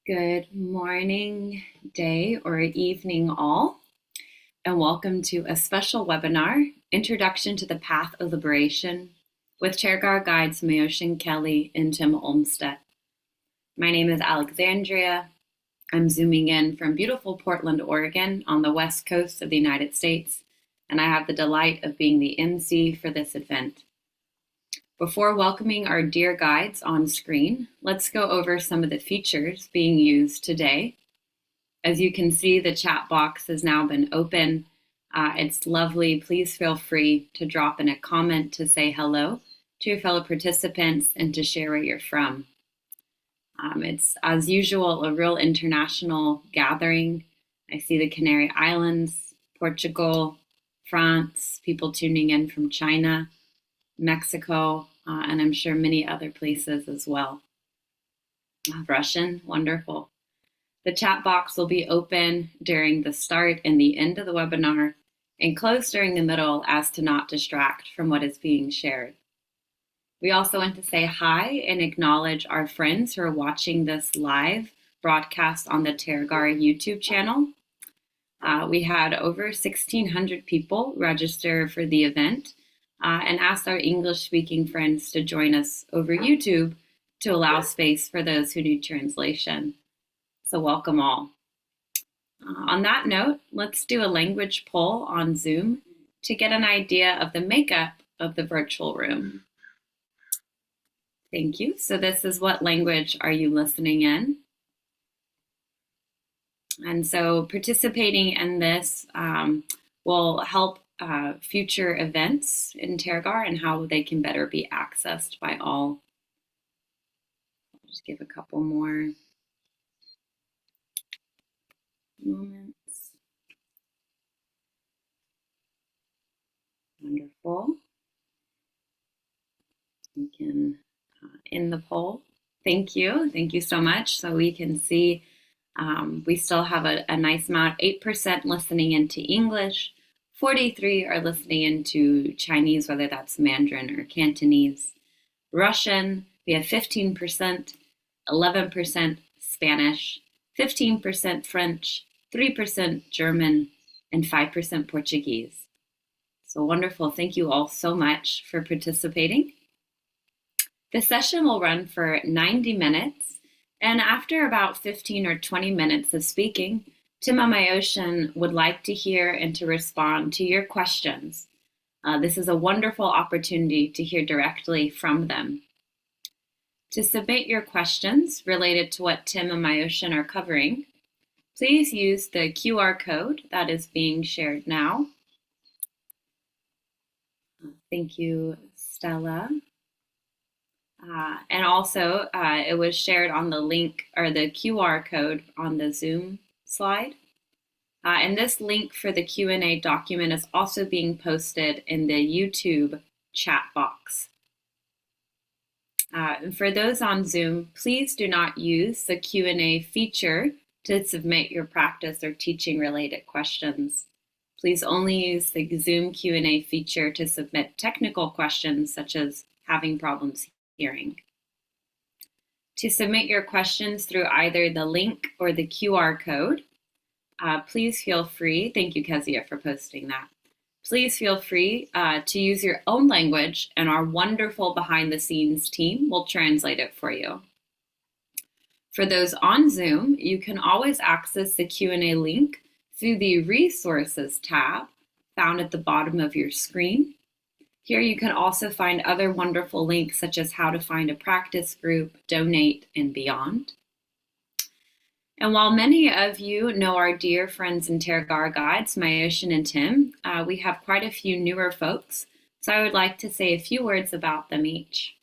Good morning, day, or evening, all, and welcome to a special webinar, Introduction to the Path of Liberation, with Tergar guides Myoshin, Kelley, and Tim Olmsted. My name is Alexandria. I'm zooming in from beautiful Portland, Oregon, on the west coast of the United States, and I have the delight of being the MC for this event. Before welcoming our dear guides on screen, let's go over some of the features being used today. As you can see, the chat box has now been open. It's lovely. Please feel free to drop in a comment to say hello to your fellow participants and to share where you're from. It's, as usual, a real international gathering. I see the Canary Islands, Portugal, France, people tuning in from China, Mexico, and I'm sure many other places as well. Russian, wonderful. The chat box will be open during the start and the end of the webinar and closed during the middle as to not distract from what is being shared. We also want to say hi and acknowledge our friends who are watching this live broadcast on the Tergar YouTube channel. We had over 1,600 people register for the event and asked our English-speaking friends to join us over YouTube to allow space for those who need translation. So welcome all. On that note, let's do a language poll on Zoom to get an idea of the makeup of the virtual room. Thank you. So this is what language are you listening in? And so participating in this will help future events in Tergar and how they can better be accessed by all. I'll just give a couple more moments. Wonderful. We can end the poll. Thank you. Thank you so much. So we can see we still have a nice amount, 8% listening into English, 43 are listening into Chinese, whether that's Mandarin or Cantonese. Russian, we have 15%, 11% Spanish, 15% French, 3% German, and 5% Portuguese. So wonderful. Thank you all so much for participating. The session will run for 90 minutes, and after about 15 or 20 minutes of speaking, Tim and Myoshin would like to hear and to respond to your questions. This is a wonderful opportunity to hear directly from them. To submit your questions related to what Tim and Myoshin are covering, please use the QR code that is being shared now. Thank you, Stella. And also, it was shared on the link or the QR code on the Zoom slide. And this link for the Q&A document is also being posted in the YouTube chat box. And for those on Zoom, please do not use the Q&A feature to submit your practice or teaching related questions. Please only use the Zoom Q&A feature to submit technical questions such as having problems hearing. To submit your questions through either the link or the QR code, please feel free, thank you Kezia for posting that. Please feel free to use your own language and our wonderful behind the scenes team will translate it for you. For those on Zoom, you can always access the Q&A link through the Resources tab found at the bottom of your screen. Here you can also find other wonderful links such as how to find a practice group, donate, and beyond. And while many of you know our dear friends and Tergar guides, Myoshin and Tim, we have quite a few newer folks, so I would like to say a few words about them each.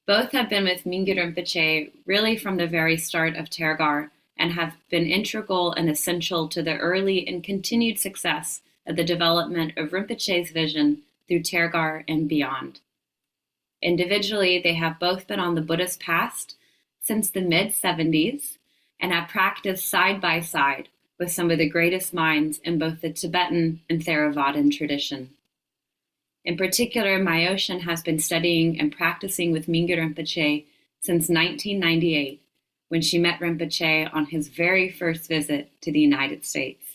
Both have been with Mingyur Rinpoche really from the very start of Tergar and have been integral and essential to the early and continued success of the development of Rinpoche's vision through Tergar and beyond. Individually, they have both been on the Buddhist path since the mid-70s and have practiced side by side with some of the greatest minds in both the Tibetan and Theravadan tradition. In particular, Myoshin has been studying and practicing with Mingyur Rinpoche since 1998, when she met Rinpoche on his very first visit to the United States.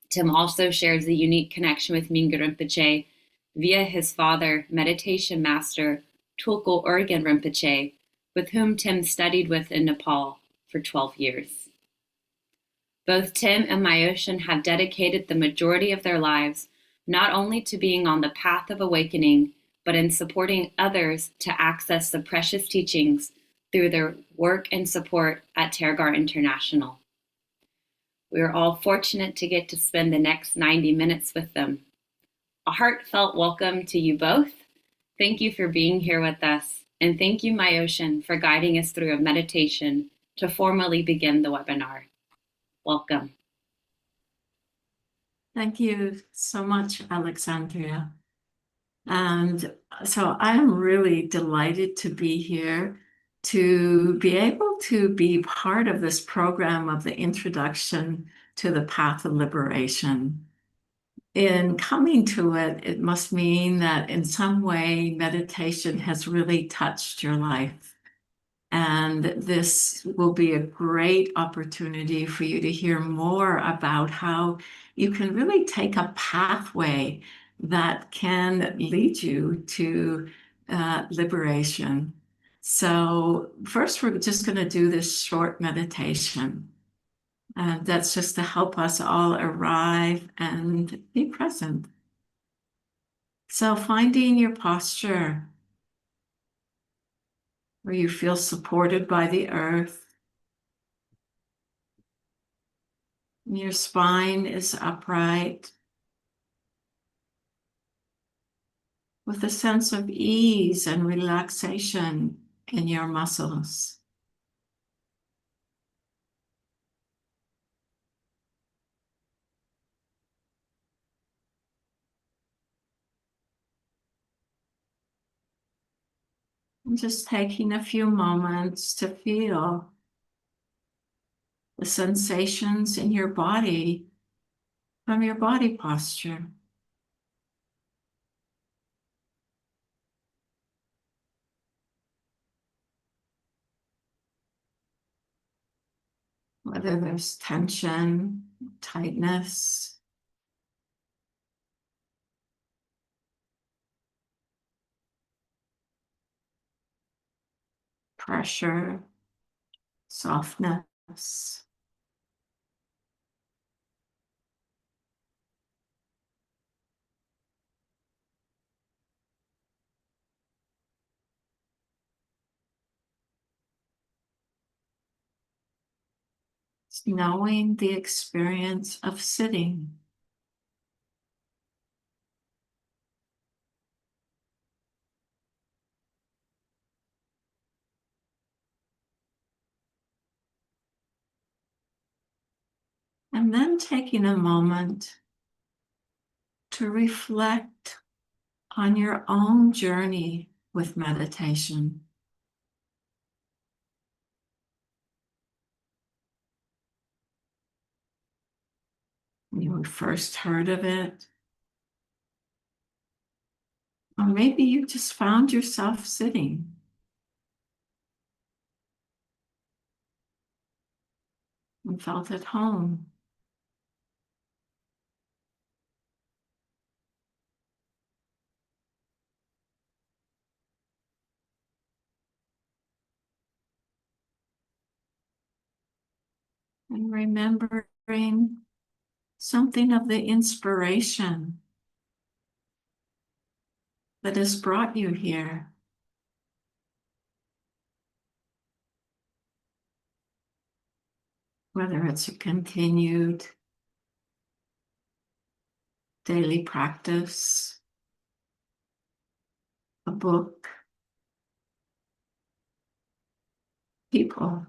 Tim also shares a unique connection with Mingyur Rinpoche via his father, meditation master Tulku Urgyen Rinpoche, with whom Tim studied with in Nepal for 12 years. Both Tim and Myoshin have dedicated the majority of their lives not only to being on the path of awakening, but in supporting others to access the precious teachings through their work and support at Tergar International. We are all fortunate to get to spend the next 90 minutes with them. A heartfelt welcome to you both. Thank you for being here with us, and thank you, Myoshin, for guiding us through a meditation to formally begin the webinar. Welcome. Thank you so much, Alexandria. And so I'm really delighted to be here, to be able to be part of this program of the Introduction to the Path of Liberation. In coming to it, it must mean that in some way meditation has really touched your life. And this will be a great opportunity for you to hear more about how you can really take a pathway that can lead you to liberation. So first, we're just going to do this short meditation. That's just to help us all arrive and be present. So finding your posture where you feel supported by the earth. Your spine is upright with a sense of ease and relaxation in your muscles. And just taking a few moments to feel the sensations in your body from your body posture. Whether there's tension, tightness, pressure, softness. It's knowing the experience of sitting. And then taking a moment to reflect on your own journey with meditation. When you first heard of it, or maybe you just found yourself sitting. And felt at home. And remembering something of the inspiration that has brought you here. Whether it's a continued daily practice, a book, people.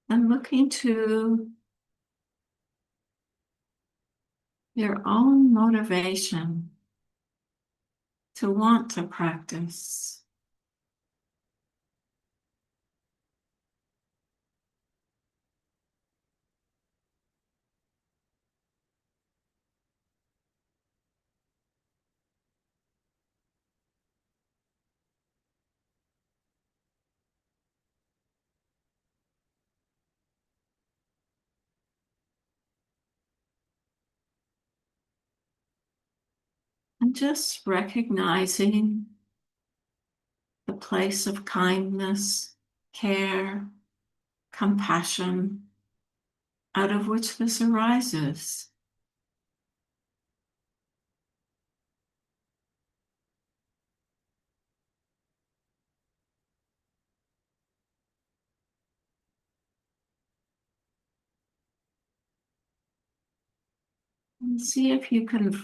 And looking to your own motivation to want to practice. And just recognizing the place of kindness, care, compassion, out of which this arises. And see if you can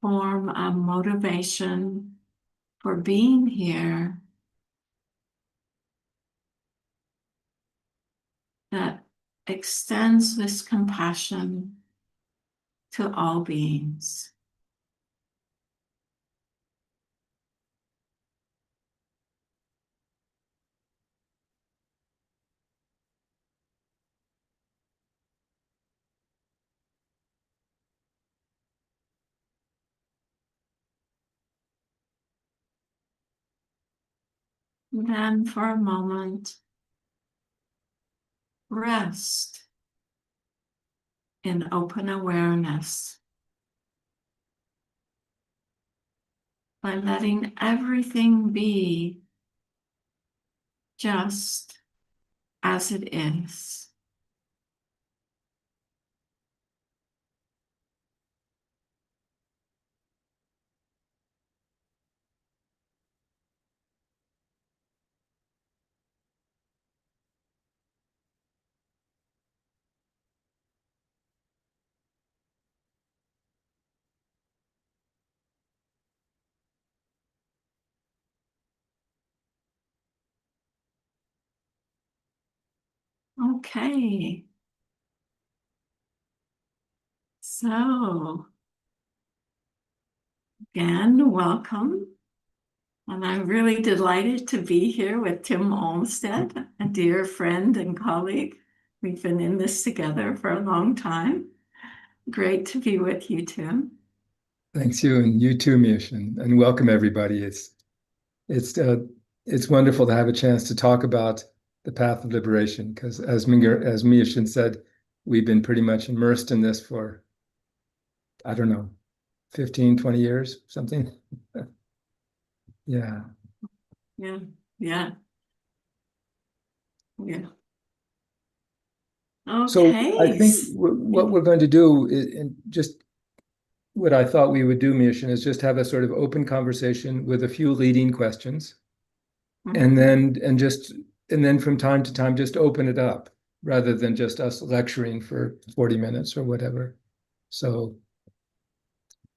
form a motivation for being here that extends this compassion to all beings. And then for a moment, rest in open awareness by letting everything be just as it is. Okay. So, again, welcome. And I'm really delighted to be here with Tim Olmsted, a dear friend and colleague. We've been in this together for a long time. Great to be with you, Tim. Thanks you, and you too, Myoshin, and welcome everybody. It's wonderful to have a chance to talk about the path of liberation, because as Myoshin said, we've been pretty much immersed in this for, I don't know, 15, 20 years, something. Yeah. Yeah, yeah, yeah. So I Okay. think what we're going to do is, and just what I thought we would do, Myoshin, is just have a sort of open conversation with a few leading questions. And then from time to time, just open it up rather than just us lecturing for 40 minutes or whatever. So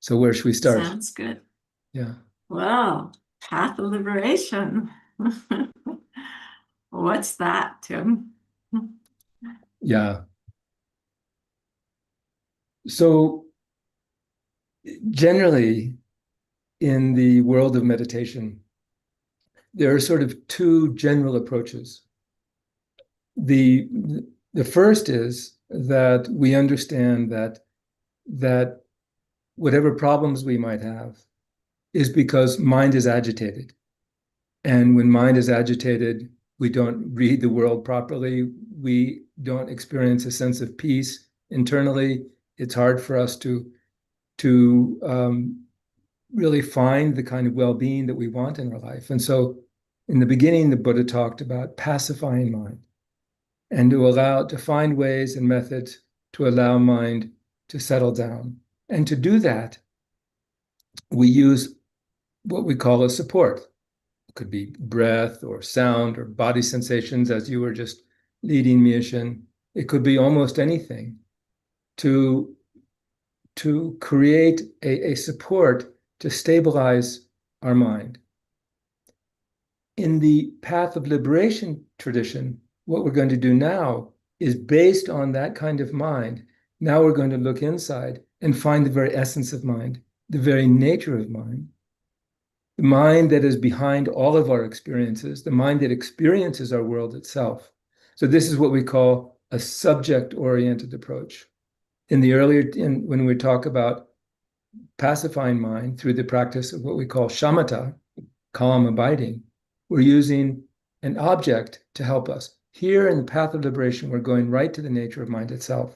where should we start? Sounds good. Yeah. Well, path of liberation. What's that, Tim? Yeah. So generally in the world of meditation, there are sort of two general approaches. The first is that we understand that whatever problems we might have is because mind is agitated. And when mind is agitated, we don't read the world properly. We don't experience a sense of peace internally. It's hard for us to really find the kind of well-being that we want in our life. And so in the beginning, the Buddha talked about pacifying mind and to find ways and methods to allow mind to settle down. And to do that, we use what we call a support. It could be breath or sound or body sensations, as you were just leading Myoshin. It could be almost anything to create a support to stabilize our mind. In the path of liberation tradition, what we're going to do now is based on that kind of mind. Now we're going to look inside and find the very essence of mind, the very nature of mind, the mind that is behind all of our experiences, the mind that experiences our world itself. So this is what we call a subject-oriented approach. When we talk about pacifying mind through the practice of what we call shamatha, calm abiding, we're using an object to help us. Here in the path of liberation, we're going right to the nature of mind itself.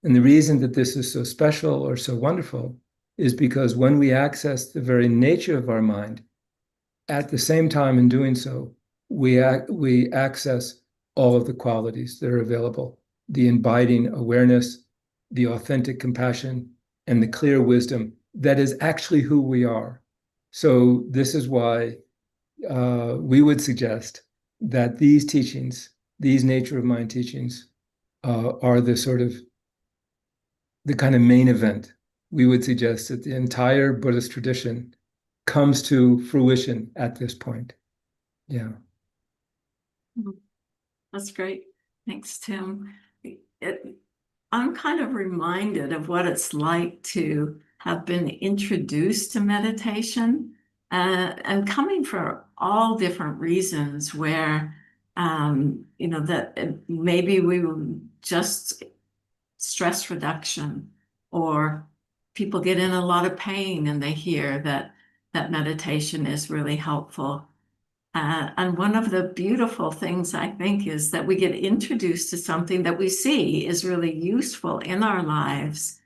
And the reason that this is so special or so wonderful is because when we access the very nature of our mind, at the same time in doing so, we access all of the qualities that are available, the abiding awareness, the authentic compassion, and the clear wisdom that is actually who we are. So this is why we would suggest that these teachings, these nature of mind teachings, are the kind of main event. We would suggest that the entire Buddhist tradition comes to fruition at this point. Yeah. That's great. Thanks, Tim. I'm kind of reminded of what it's like to have been introduced to meditation and coming for all different reasons where, that maybe we were just stress reduction, or people get in a lot of pain and they hear that meditation is really helpful. And one of the beautiful things, I think, is that we get introduced to something that we see is really useful in our lives.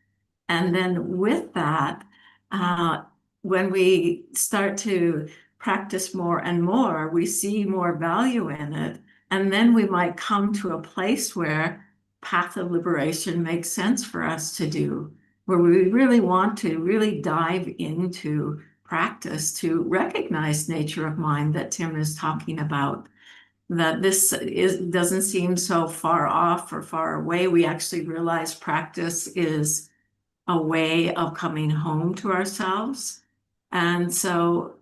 And then with that, when we start to practice more and more, we see more value in it. And then we might come to a place where path of liberation makes sense for us to do, where we really want to really dive into practice to recognize nature of mind that Tim is talking about, that this doesn't seem so far off or far away. We actually realize practice is a way of coming home to ourselves. And so,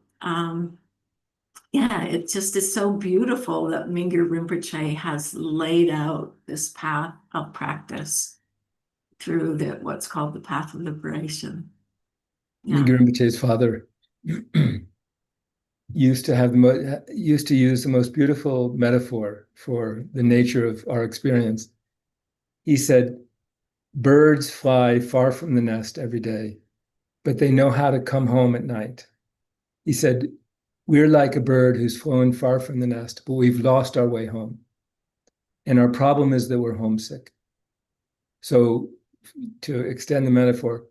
it just is so beautiful that Mingyur Rinpoche has laid out this path of practice through what's called the path of liberation. Mingyur Rinpoche's father used to use the most beautiful metaphor for the nature of our experience. He said, birds fly far from the nest every day, but they know how to come home at night. He said, we're like a bird who's flown far from the nest, but we've lost our way home. And our problem is that we're homesick. So to extend the metaphor,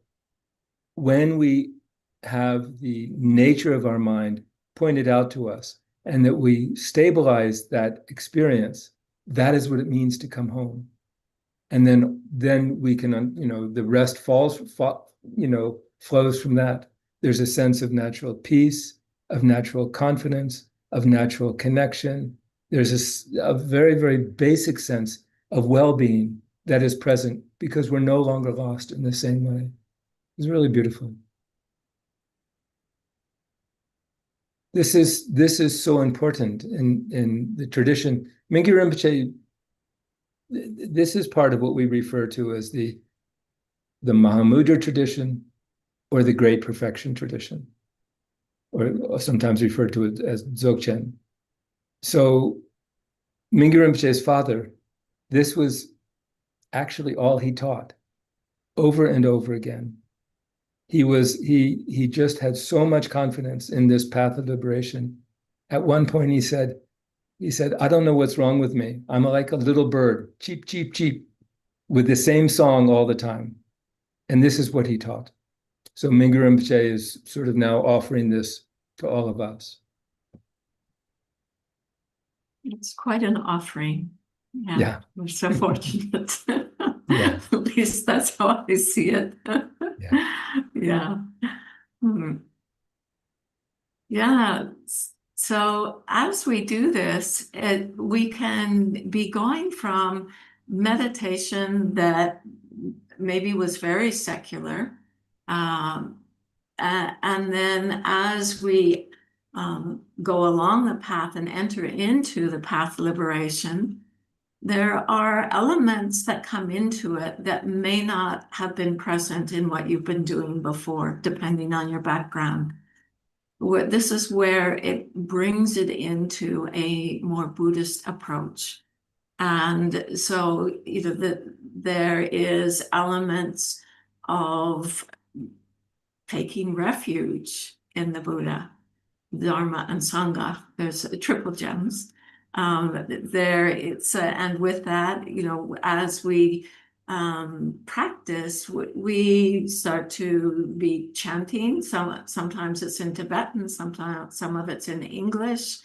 when we have the nature of our mind pointed out to us and that we stabilize that experience, that is what it means to come home. And then we can, the rest flows from that. There's a sense of natural peace, of natural confidence, of natural connection. There's a very, very basic sense of well-being that is present because we're no longer lost in the same way. It's really beautiful. This is so important in the tradition. Mingyur Rinpoche, this is part of what we refer to as the Mahamudra tradition or the Great Perfection tradition, or sometimes referred to it as Zokchen. So Mingyur Rinpoche's father, this was actually all he taught over and over again. He just had so much confidence in this path of liberation. At one point he said, I don't know what's wrong with me. I'm like a little bird, cheep, cheep, cheep, with the same song all the time. And this is what he taught. So Mingyur Rinpoche is sort of now offering this to all of us. It's quite an offering. Yeah. We're so fortunate. Yeah. At least that's how I see it. Yeah. Yeah. So as we do this, we can be going from meditation that maybe was very secular, and then as we go along the path and enter into the path of liberation, there are elements that come into it that may not have been present in what you've been doing before, depending on your background. This is where it brings it into a more Buddhist approach. And so there is elements of taking refuge in the Buddha, Dharma, and Sangha. There's triple gems. And with that, as we practice, we start to be chanting. Sometimes it's in Tibetan, sometimes some of it's in English,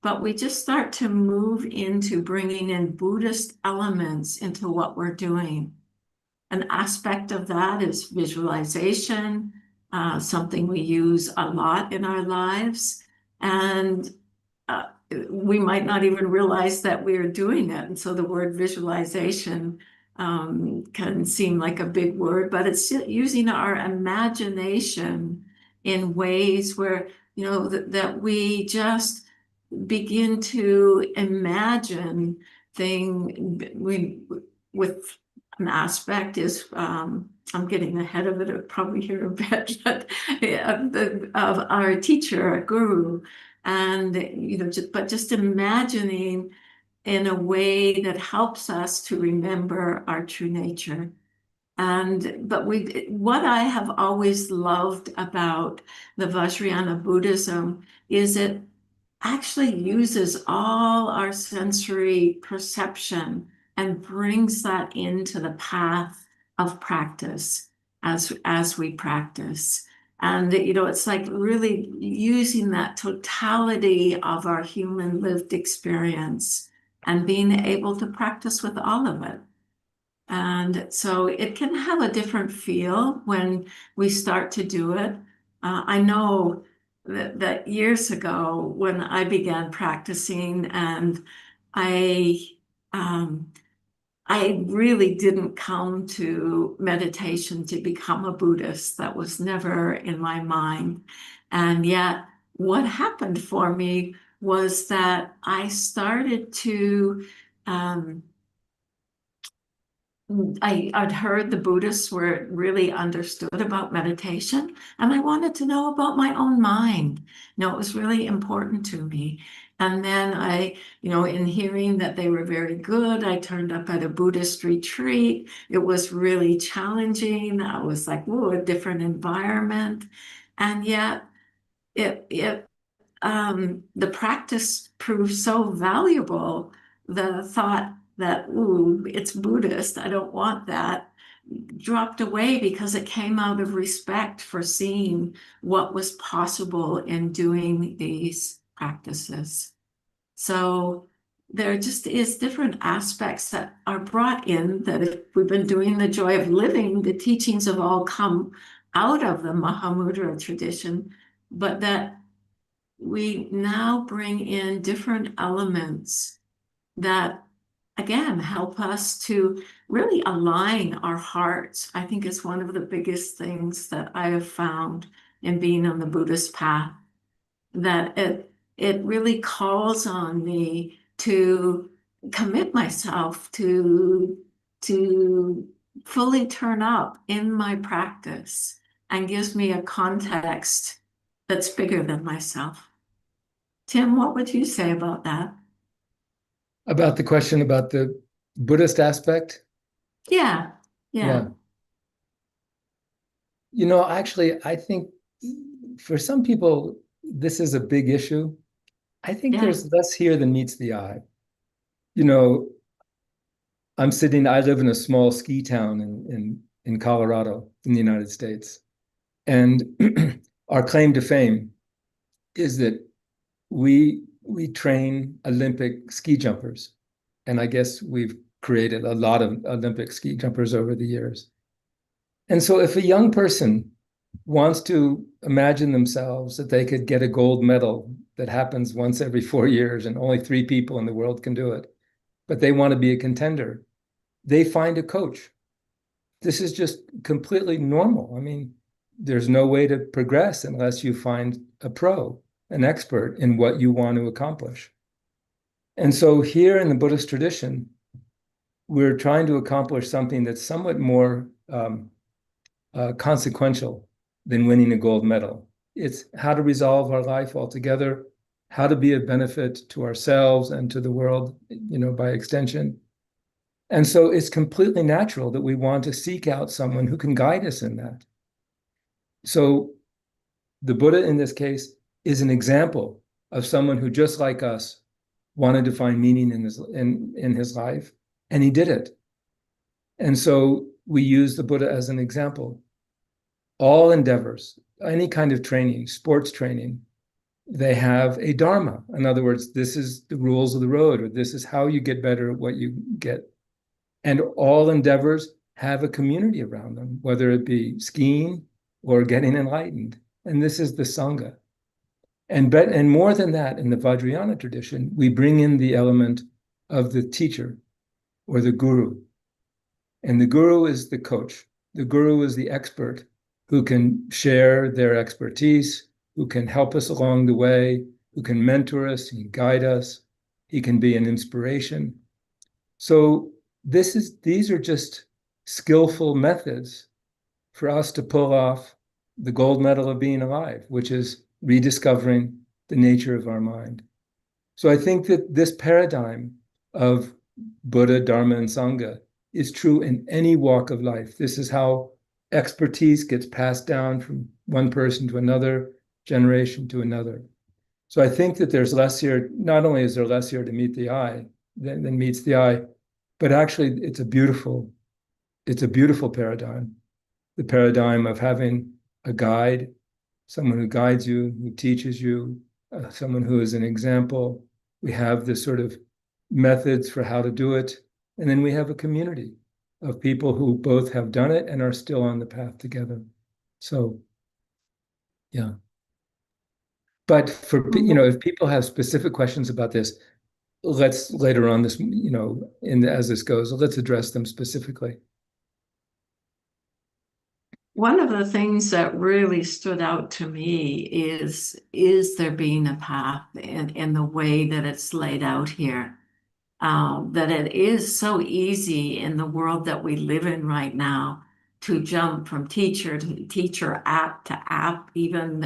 but we just start to move into bringing in Buddhist elements into what we're doing. An aspect of that is visualization, something we use a lot in our lives. And we might not even realize that we're doing it. And so the word visualization can seem like a big word, but it's using our imagination in ways where, that we just begin to imagine with an aspect is, I'm getting ahead of it probably here a bit, but of our teacher, our guru, and just imagining in a way that helps us to remember our true nature. But what I have always loved about the Vajrayana Buddhism is it actually uses all our sensory perception and brings that into the path of practice as we practice. And it's like really using that totality of our human lived experience and being able to practice with all of it. And so it can have a different feel when we start to do it. I know that years ago when I began practicing, and um, I really didn't come to meditation to become a Buddhist. That was never in my mind. And yet what happened for me was that I started to I'd heard the Buddhists were really understood about meditation, and I wanted to know about my own mind. It was really important to me. And then in hearing that they were very good, I turned up at a Buddhist retreat. It was really challenging. I was like, whoa, a different environment. And yet the practice proved so valuable. The thought that, ooh, it's Buddhist, I don't want that, dropped away because it came out of respect for seeing what was possible in doing these practices. So there just is different aspects that are brought in, that if we've been doing the joy of living, the teachings have all come out of the Mahamudra tradition, but that we now bring in different elements that, again, help us to really align our hearts. I think it's one of the biggest things that I have found in being on the Buddhist path, that it really calls on me to commit myself to fully turn up in my practice, and gives me a context that's bigger than myself. Tim, what would you say about that? About the question about the Buddhist aspect? Yeah. Actually, I think for some people, this is a big issue. I think there's less here than meets the eye. I live in a small ski town in Colorado, in the United States. And our claim to fame is that we train Olympic ski jumpers. And I guess we've created a lot of Olympic ski jumpers over the years. And so if a young person wants to imagine themselves that they could get a gold medal that happens once every 4 years and only 3 people in the world can do it, but they want to be a contender, they find a coach. This is just completely normal. I mean, there's no way to progress unless you find a pro, an expert in what you want to accomplish. And so here in the Buddhist tradition, we're trying to accomplish something that's somewhat more consequential than winning a gold medal. It's how to resolve our life altogether, how to be of benefit to ourselves and to the world, by extension. And so it's completely natural that we want to seek out someone who can guide us in that. So the Buddha in this case is an example of someone who, just like us, wanted to find meaning in his life, and he did it. And so we use the Buddha as an example. All endeavors, any kind of training, sports training, they have a dharma. In other words, this is the rules of the road, or this is how you get better at what you get. And all endeavors have a community around them, whether it be skiing or getting enlightened. And this is the Sangha. And more than that, in the Vajrayana tradition, we bring in the element of the teacher or the guru. And the guru is the coach. The guru is the expert who can share their expertise, who can help us along the way, who can mentor us, he can guide us, he can be an inspiration. So these are just skillful methods for us to pull off the gold medal of being alive, which is rediscovering the nature of our mind. So I think that this paradigm of Buddha, Dharma, and Sangha is true in any walk of life. This is how expertise gets passed down from one person to another, generation to another. So I think that there's less here, not only is there less here to meet the eye than meets the eye, but actually it's a beautiful paradigm. The paradigm of having a guide, someone who guides you, who teaches you, someone who is an example. We have this sort of methods for how to do it. And then we have a community of people who both have done it and are still on the path together. So, yeah. But for, if people have specific questions about this, let's later on this, as this goes, let's address them specifically. One of the things that really stood out to me is there being a path in the way that it's laid out here? That it is so easy in the world that we live in right now to jump from teacher to teacher, app to app, even,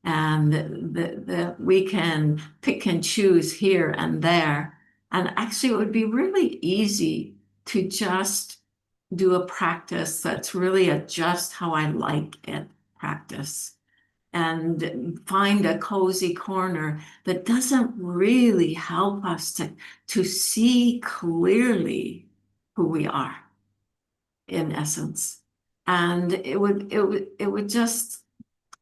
and that we can pick and choose here and there. And actually, it would be really easy to just do a practice that's really a just how I like it practice, and find a cozy corner that doesn't really help us to see clearly who we are in essence. And it would just,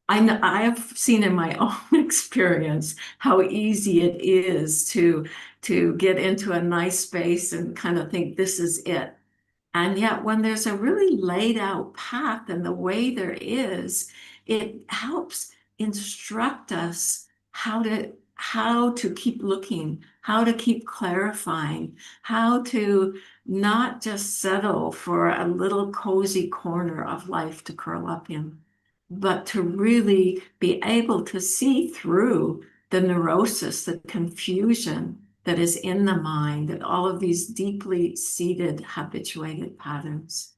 I have seen in my own experience how easy it is to get into a nice space and kind of think this is it. And yet, when there's a really laid out path and the way there is, it helps instruct us how to keep looking, how to keep clarifying, how to not just settle for a little cozy corner of life to curl up in, but to really be able to see through the neurosis, the confusion that is in the mind, and all of these deeply seated, habituated patterns.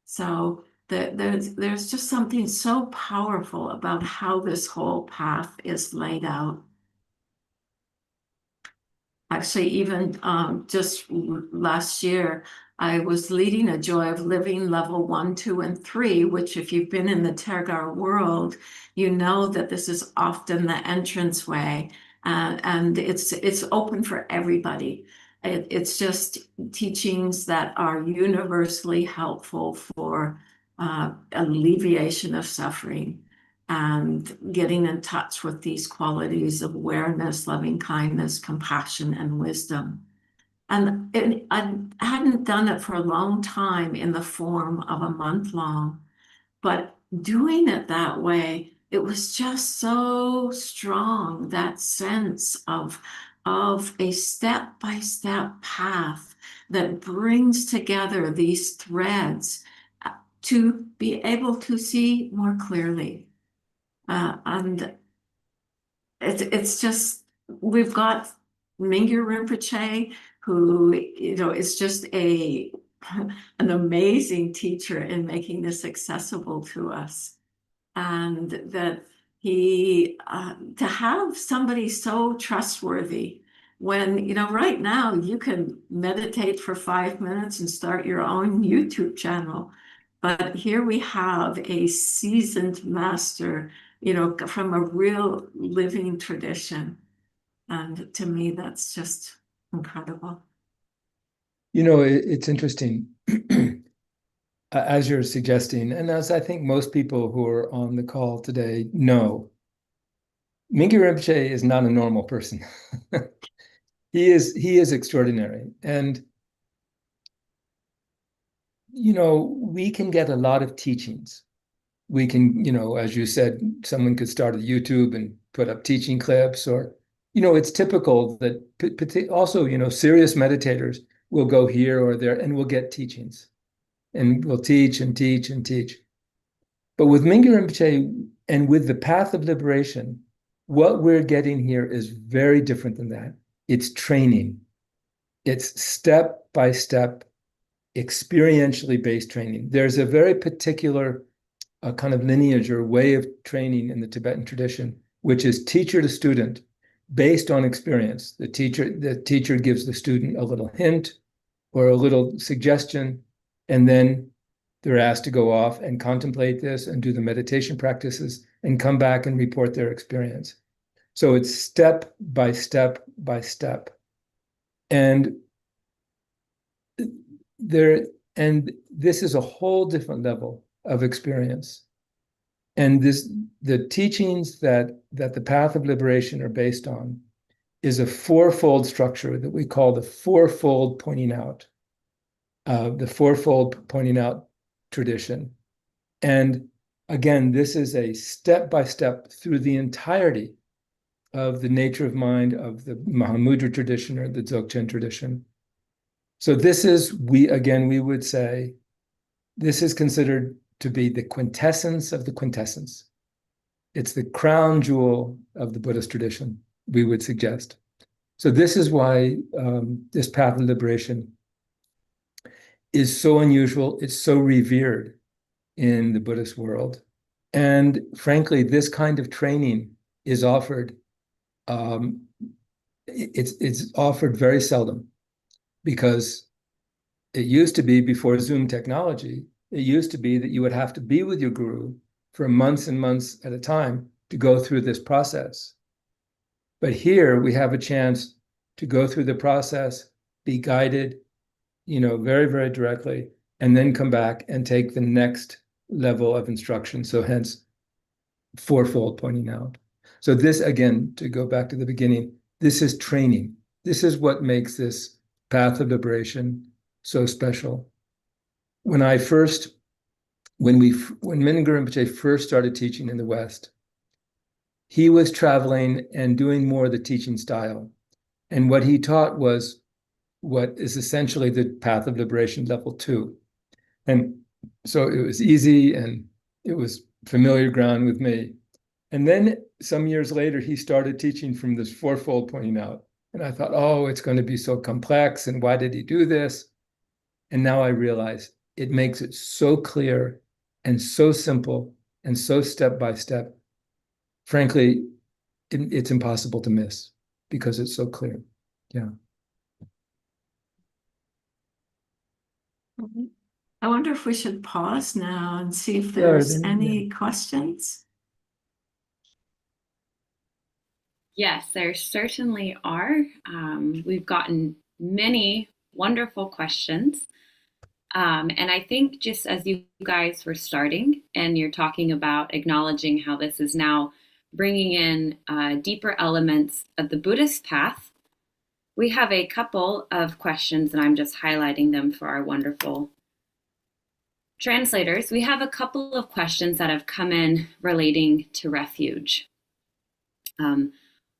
So there's just something so powerful about how this whole path is laid out. Actually, even just last year, I was leading a Joy of Living level 1, 2, and 3, which if you've been in the Tergar world, you know that this is often the entranceway, and it's open for everybody. It's just teachings that are universally helpful for alleviation of suffering and getting in touch with these qualities of awareness, loving kindness, compassion, and wisdom. And I hadn't done it for a long time in the form of a month long, but doing it that way, it was just so strong, that sense of a step-by-step path that brings together these threads to be able to see more clearly. And it's just, we've got Mingyur Rinpoche, who, is just an amazing teacher in making this accessible to us. And that to have somebody so trustworthy when, right now you can meditate for 5 minutes and start your own YouTube channel. But here we have a seasoned master, from a real living tradition. And to me, that's just incredible. It's interesting, as you're suggesting, and as I think most people who are on the call today know, Mingyur Rinpoche is not a normal person. He is extraordinary. And, we can get a lot of teachings. We can, as you said, someone could start a YouTube and put up teaching clips, or, it's typical that also, serious meditators will go here or there and will get teachings and will teach and teach and teach. But with Mingyur Rinpoche and with the path of liberation, what we're getting here is very different than that. It's training. It's step by step, experientially based training. There's a very particular kind of lineage or way of training in the Tibetan tradition, which is teacher to student, based on experience. The teacher gives the student a little hint or a little suggestion, and then they're asked to go off and contemplate this and do the meditation practices and come back and report their experience. So it's step by step by step. And this is a whole different level of experience. And the teachings that the path of liberation are based on is a fourfold structure that we call the fourfold pointing out tradition. And again, this is a step-by-step through the entirety of the nature of mind of the Mahamudra tradition or the Zokchen tradition. So this is, we would say, this is considered to be the quintessence of the quintessence. It's the crown jewel of the Buddhist tradition, we would suggest. So this is why this path of liberation is so unusual. It's so revered in the Buddhist world. And frankly, this kind of training is offered, it's offered very seldom, because it used to be, before Zoom technology, it used to be that you would have to be with your guru for months and months at a time to go through this process. But here we have a chance to go through the process, be guided, very, very directly, and then come back and take the next level of instruction. So hence, fourfold pointing out. So this, again, to go back to the beginning, this is training. This is what makes this path of liberation so special. When Mingyur Rinpoche first started teaching in the West, he was traveling and doing more of the teaching style. And what he taught was what is essentially the path of liberation level 2. And so it was easy and it was familiar ground with me. And then some years later, he started teaching from this fourfold pointing out. And I thought, oh, it's going to be so complex. And why did he do this? And now I realize it makes it so clear and so simple and so step by step. Frankly, it's impossible to miss because it's so clear. Yeah. I wonder if we should pause now and see if there's any questions. Yes, there certainly are. We've gotten many wonderful questions. And I think just as you guys were starting and you're talking about acknowledging how this is now bringing in deeper elements of the Buddhist path, we have a couple of questions, and I'm just highlighting them for our wonderful translators. We have a couple of questions that have come in relating to refuge.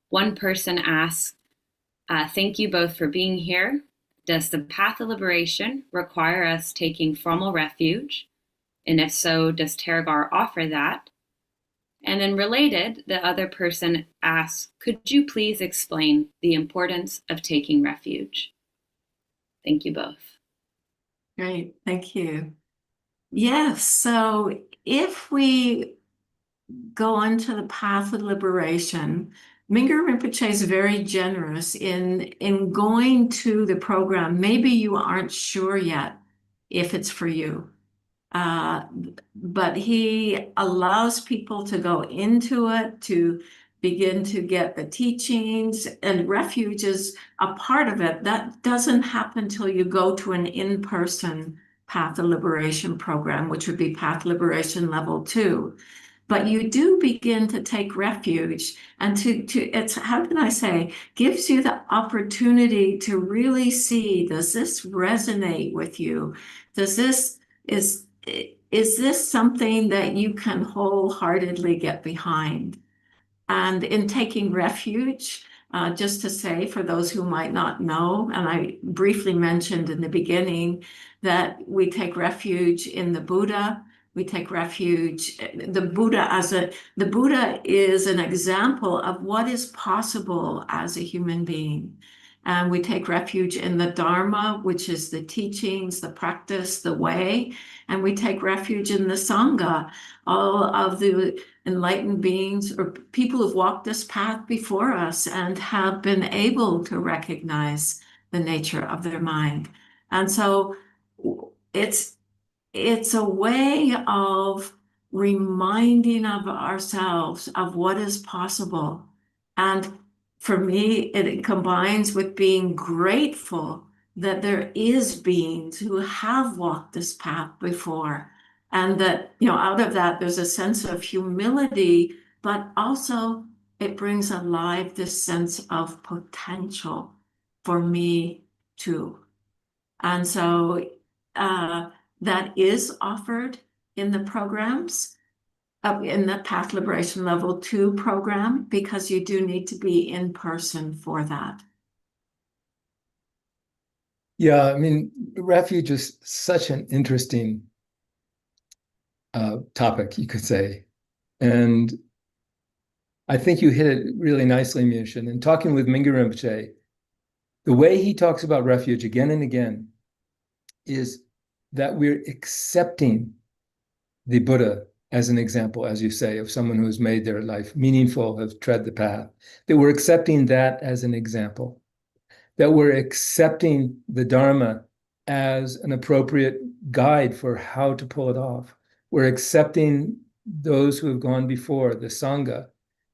One person asks, thank you both for being here. Does the path of liberation require us taking formal refuge? And if so, does Tergar offer that? And then related, the other person asks, could you please explain the importance of taking refuge? Thank you both. Great, thank you. Yes, so if we go onto the path of liberation, Mingyur Rinpoche is very generous in going to the program. Maybe you aren't sure yet if it's for you, but he allows people to go into it, to begin to get the teachings, and Refuge is a part of it. That doesn't happen until you go to an in-person Path of Liberation program, which would be Path Liberation Level 2. But you do begin to take refuge, and it's, how can I say, gives you the opportunity to really see, does this resonate with you? Is this something that you can wholeheartedly get behind? And in taking refuge, just to say for those who might not know, and I briefly mentioned in the beginning that we take refuge in the Buddha. We take refuge, the Buddha is an example of what is possible as a human being. And we take refuge in the Dharma, which is the teachings, the practice, the way. And we take refuge in the Sangha, all of the enlightened beings or people who've walked this path before us and have been able to recognize the nature of their mind. And so it's a way of reminding of ourselves of what is possible. And for me, it combines with being grateful that there is beings who have walked this path before. And that, out of that, there's a sense of humility, but also it brings alive this sense of potential for me too. And so that is offered in the programs, in the Path Liberation Level 2 program, because you do need to be in person for that. Yeah, I mean, refuge is such an interesting topic, you could say. And I think you hit it really nicely, Myoshin. In talking with Mingyur Rinpoche, the way he talks about refuge again and again is that we're accepting the Buddha as an example, as you say, of someone who has made their life meaningful, have tread the path, that we're accepting that as an example, that we're accepting the Dharma as an appropriate guide for how to pull it off. We're accepting those who have gone before, the Sangha,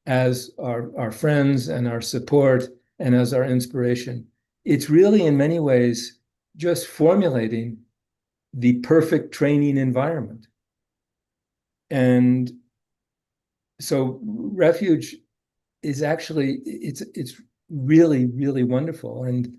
as our friends and our support and as our inspiration. It's really, in many ways, just formulating the perfect training environment. And so refuge is actually, it's really, really wonderful. And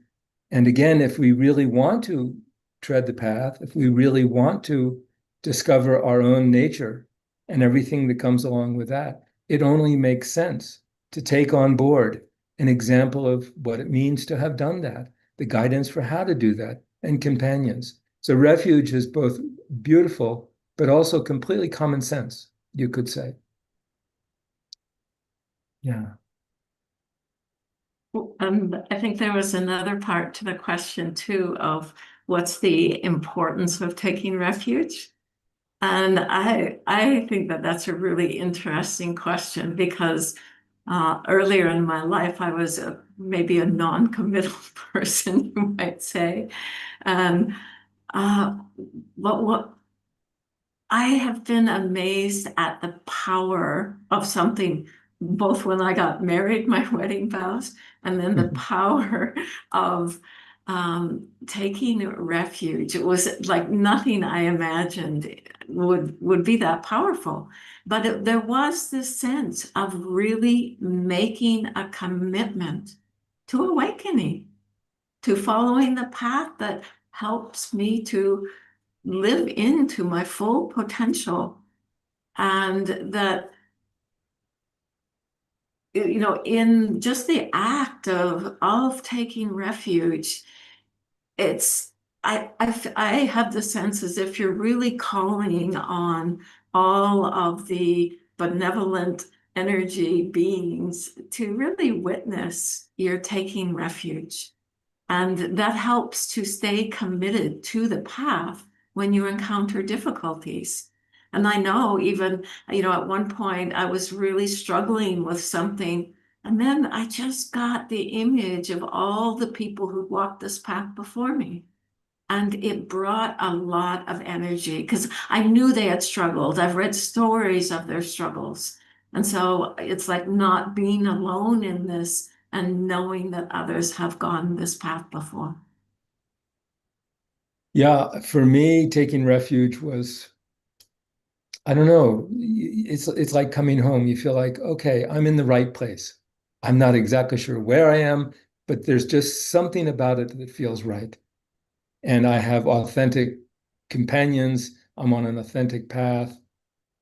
again, if we really want to tread the path, if we really want to discover our own nature and everything that comes along with that, it only makes sense to take on board an example of what it means to have done that, the guidance for how to do that, and companions. So refuge is both beautiful, but also completely common sense, you could say. Yeah. I think there was another part to the question too of what's the importance of taking refuge? And I think that that's a really interesting question because earlier in my life, I was maybe a non-committal person, you might say. And what I have been amazed at the power of something, both when I got married, my wedding vows, and then the power of taking refuge. It was like nothing I imagined would be that powerful. But there was this sense of really making a commitment to awakening, to following the path that helps me to live into my full potential. And that, in just the act of taking refuge, I have the sense as if you're really calling on all of the benevolent energy beings to really witness your taking refuge. And that helps to stay committed to the path when you encounter difficulties. And I know even, at one point I was really struggling with something. And then I just got the image of all the people who walked this path before me. And it brought a lot of energy because I knew they had struggled. I've read stories of their struggles. And so it's like not being alone in this and knowing that others have gone this path before. Yeah, for me, taking refuge was, I don't know, it's like coming home. You feel like, okay, I'm in the right place. I'm not exactly sure where I am, but there's just something about it that feels right. And I have authentic companions. I'm on an authentic path.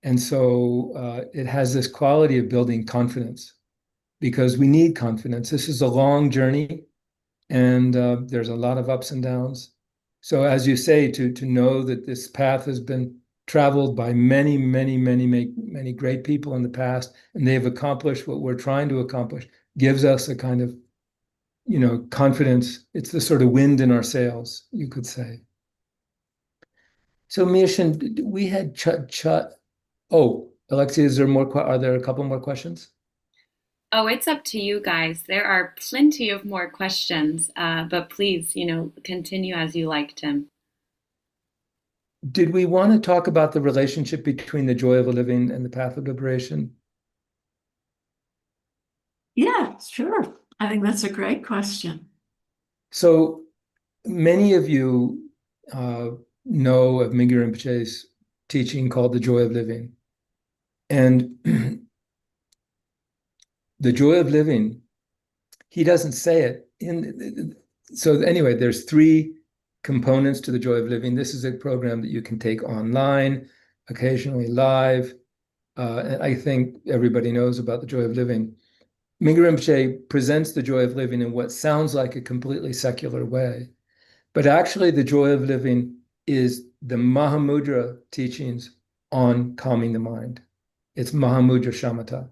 And so it has this quality of building confidence because we need confidence. This is a long journey and there's a lot of ups and downs. So as you say, to know that this path has been traveled by many, many, many, many great people in the past, and they've accomplished what we're trying to accomplish, gives us a kind of, confidence. It's the sort of wind in our sails, you could say. So Myoshin, we had Oh, Alexia, is there more? Are there a couple more questions? Oh, it's up to you guys. There are plenty of more questions, but please, continue as you like, Tim. Did we want to talk about the relationship between the joy of living and the path of liberation? Yeah, sure. I think that's a great question. So many of you know of Mingyur Rinpoche's teaching called the joy of living. And the joy of living, he doesn't say it so anyway, there's three components to the joy of living. This is a program that you can take online, occasionally live. And I think everybody knows about the joy of living. Mingyur Rinpoche presents the joy of living in what sounds like a completely secular way. But actually, the joy of living is the Mahamudra teachings on calming the mind. It's Mahamudra Shamatha.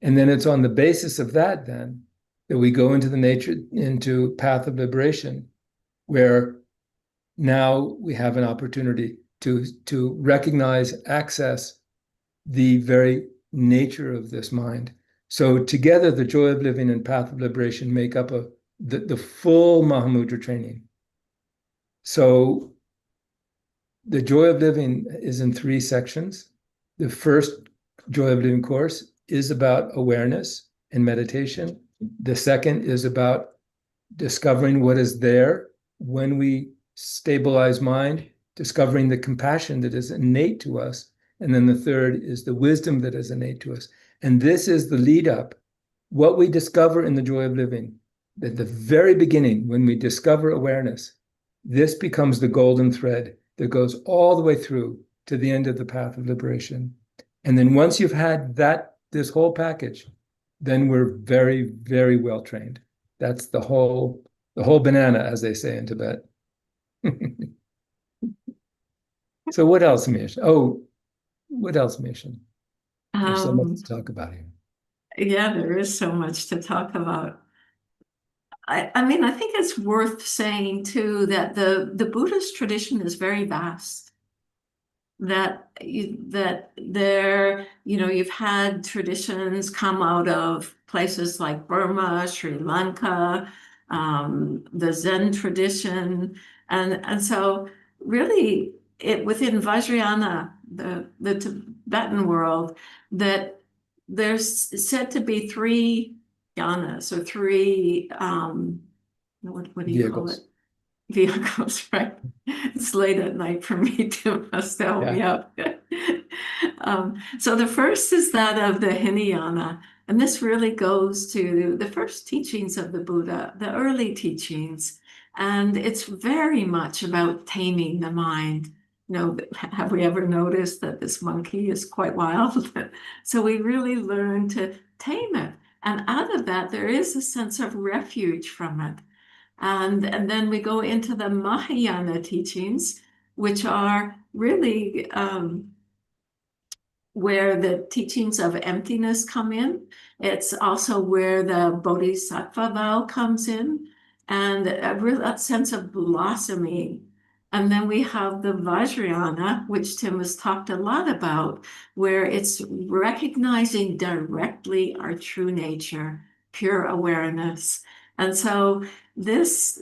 And then it's on the basis of that, then, that we go into path of liberation, where now we have an opportunity to recognize, access the very nature of this mind. So together, the joy of living and path of liberation make up the full Mahamudra training. So the joy of living is in three sections. The first joy of living course is about awareness and meditation. The second is about discovering what is there when we stabilize mind, discovering the compassion that is innate to us. And then the third is the wisdom that is innate to us. And this is the lead up. What we discover in the joy of living, at the very beginning, when we discover awareness, this becomes the golden thread that goes all the way through to the end of the path of liberation. And then once you've had this whole package, then we're very, very well trained. That's the whole banana, as they say in Tibet. So what else, Mish? Oh, what else, Mission? There's so much Um, to talk about here. yeah, there is so much to talk about. I mean, I think it's worth saying too that the Buddhist tradition is very vast. That there, you've had traditions come out of places like Burma, Sri Lanka, the Zen tradition, and so really it within Vajrayana, the Tibetan world, that there's said to be three yanas or three what do you call it? Vehicles. Vehicles, right? It's late at night for me to must help me Yeah. out. So the first is that of the Hinayana, and this really goes to the first teachings of the Buddha, the early teachings, and it's very much about taming the mind. Have we ever noticed that this monkey is quite wild? So we really learn to tame it, and out of that, there is a sense of refuge from it. And then we go into the Mahayana teachings, which are really where the teachings of emptiness come in. It's also where the Bodhisattva vow comes in, and that sense of blossoming. And then we have the Vajrayana, which Tim has talked a lot about, where it's recognizing directly our true nature, pure awareness. And so this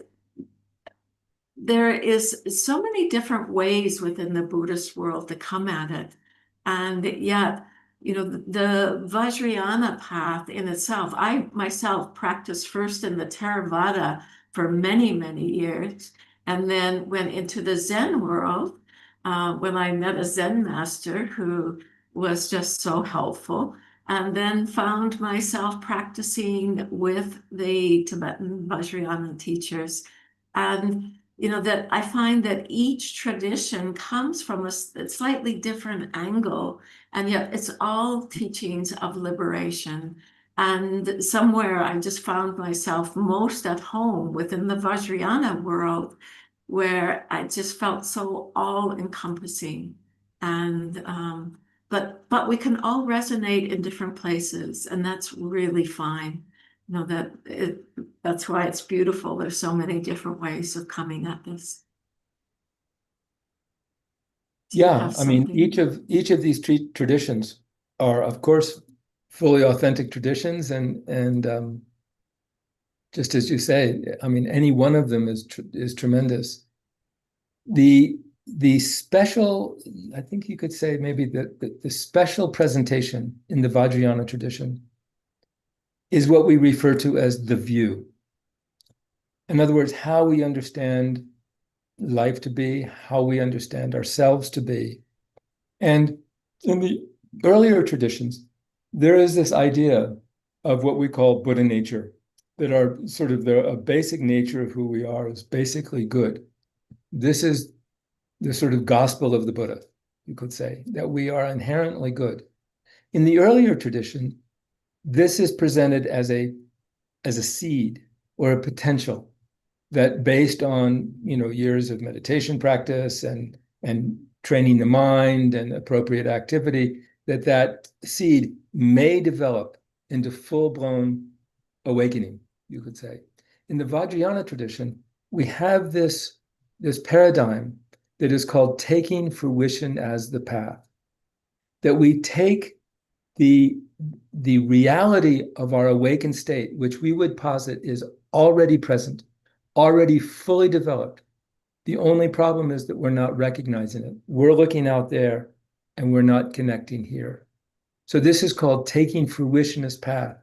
there is so many different ways within the Buddhist world to come at it. And yet the Vajrayana path in itself, I myself practiced first in the Theravada for many, many years, and then went into the Zen world when I met a Zen master who was just so helpful, and then found myself practicing with the Tibetan Vajrayana teachers. And that I find that each tradition comes from a slightly different angle, and yet it's all teachings of liberation. And somewhere I just found myself most at home within the Vajrayana world, where I just felt so all-encompassing. And but we can all resonate in different places, and that's really fine. That's why it's beautiful. There's so many different ways of coming at this. Yeah, I mean, each of these traditions are, of course, fully authentic traditions, and just as you say, I mean, any one of them is tremendous. The special, I think you could say maybe the special presentation in the Vajrayana tradition is what we refer to as the view. In other words, how we understand life to be, how we understand ourselves to be. And in the earlier traditions, there is this idea of what we call Buddha nature, that are sort of a basic nature of who we are is basically good. This is the sort of gospel of the Buddha, you could say, that we are inherently good. In the earlier tradition, this is presented as a seed or a potential that, based on years of meditation practice and training the mind and appropriate activity, that seed may develop into full-blown awakening, you could say. In the Vajrayana tradition, we have this paradigm that is called taking fruition as the path, that we take the reality of our awakened state, which we would posit is already present, already fully developed. The only problem is that we're not recognizing it. We're looking out there and we're not connecting here. So this is called taking fruition as path.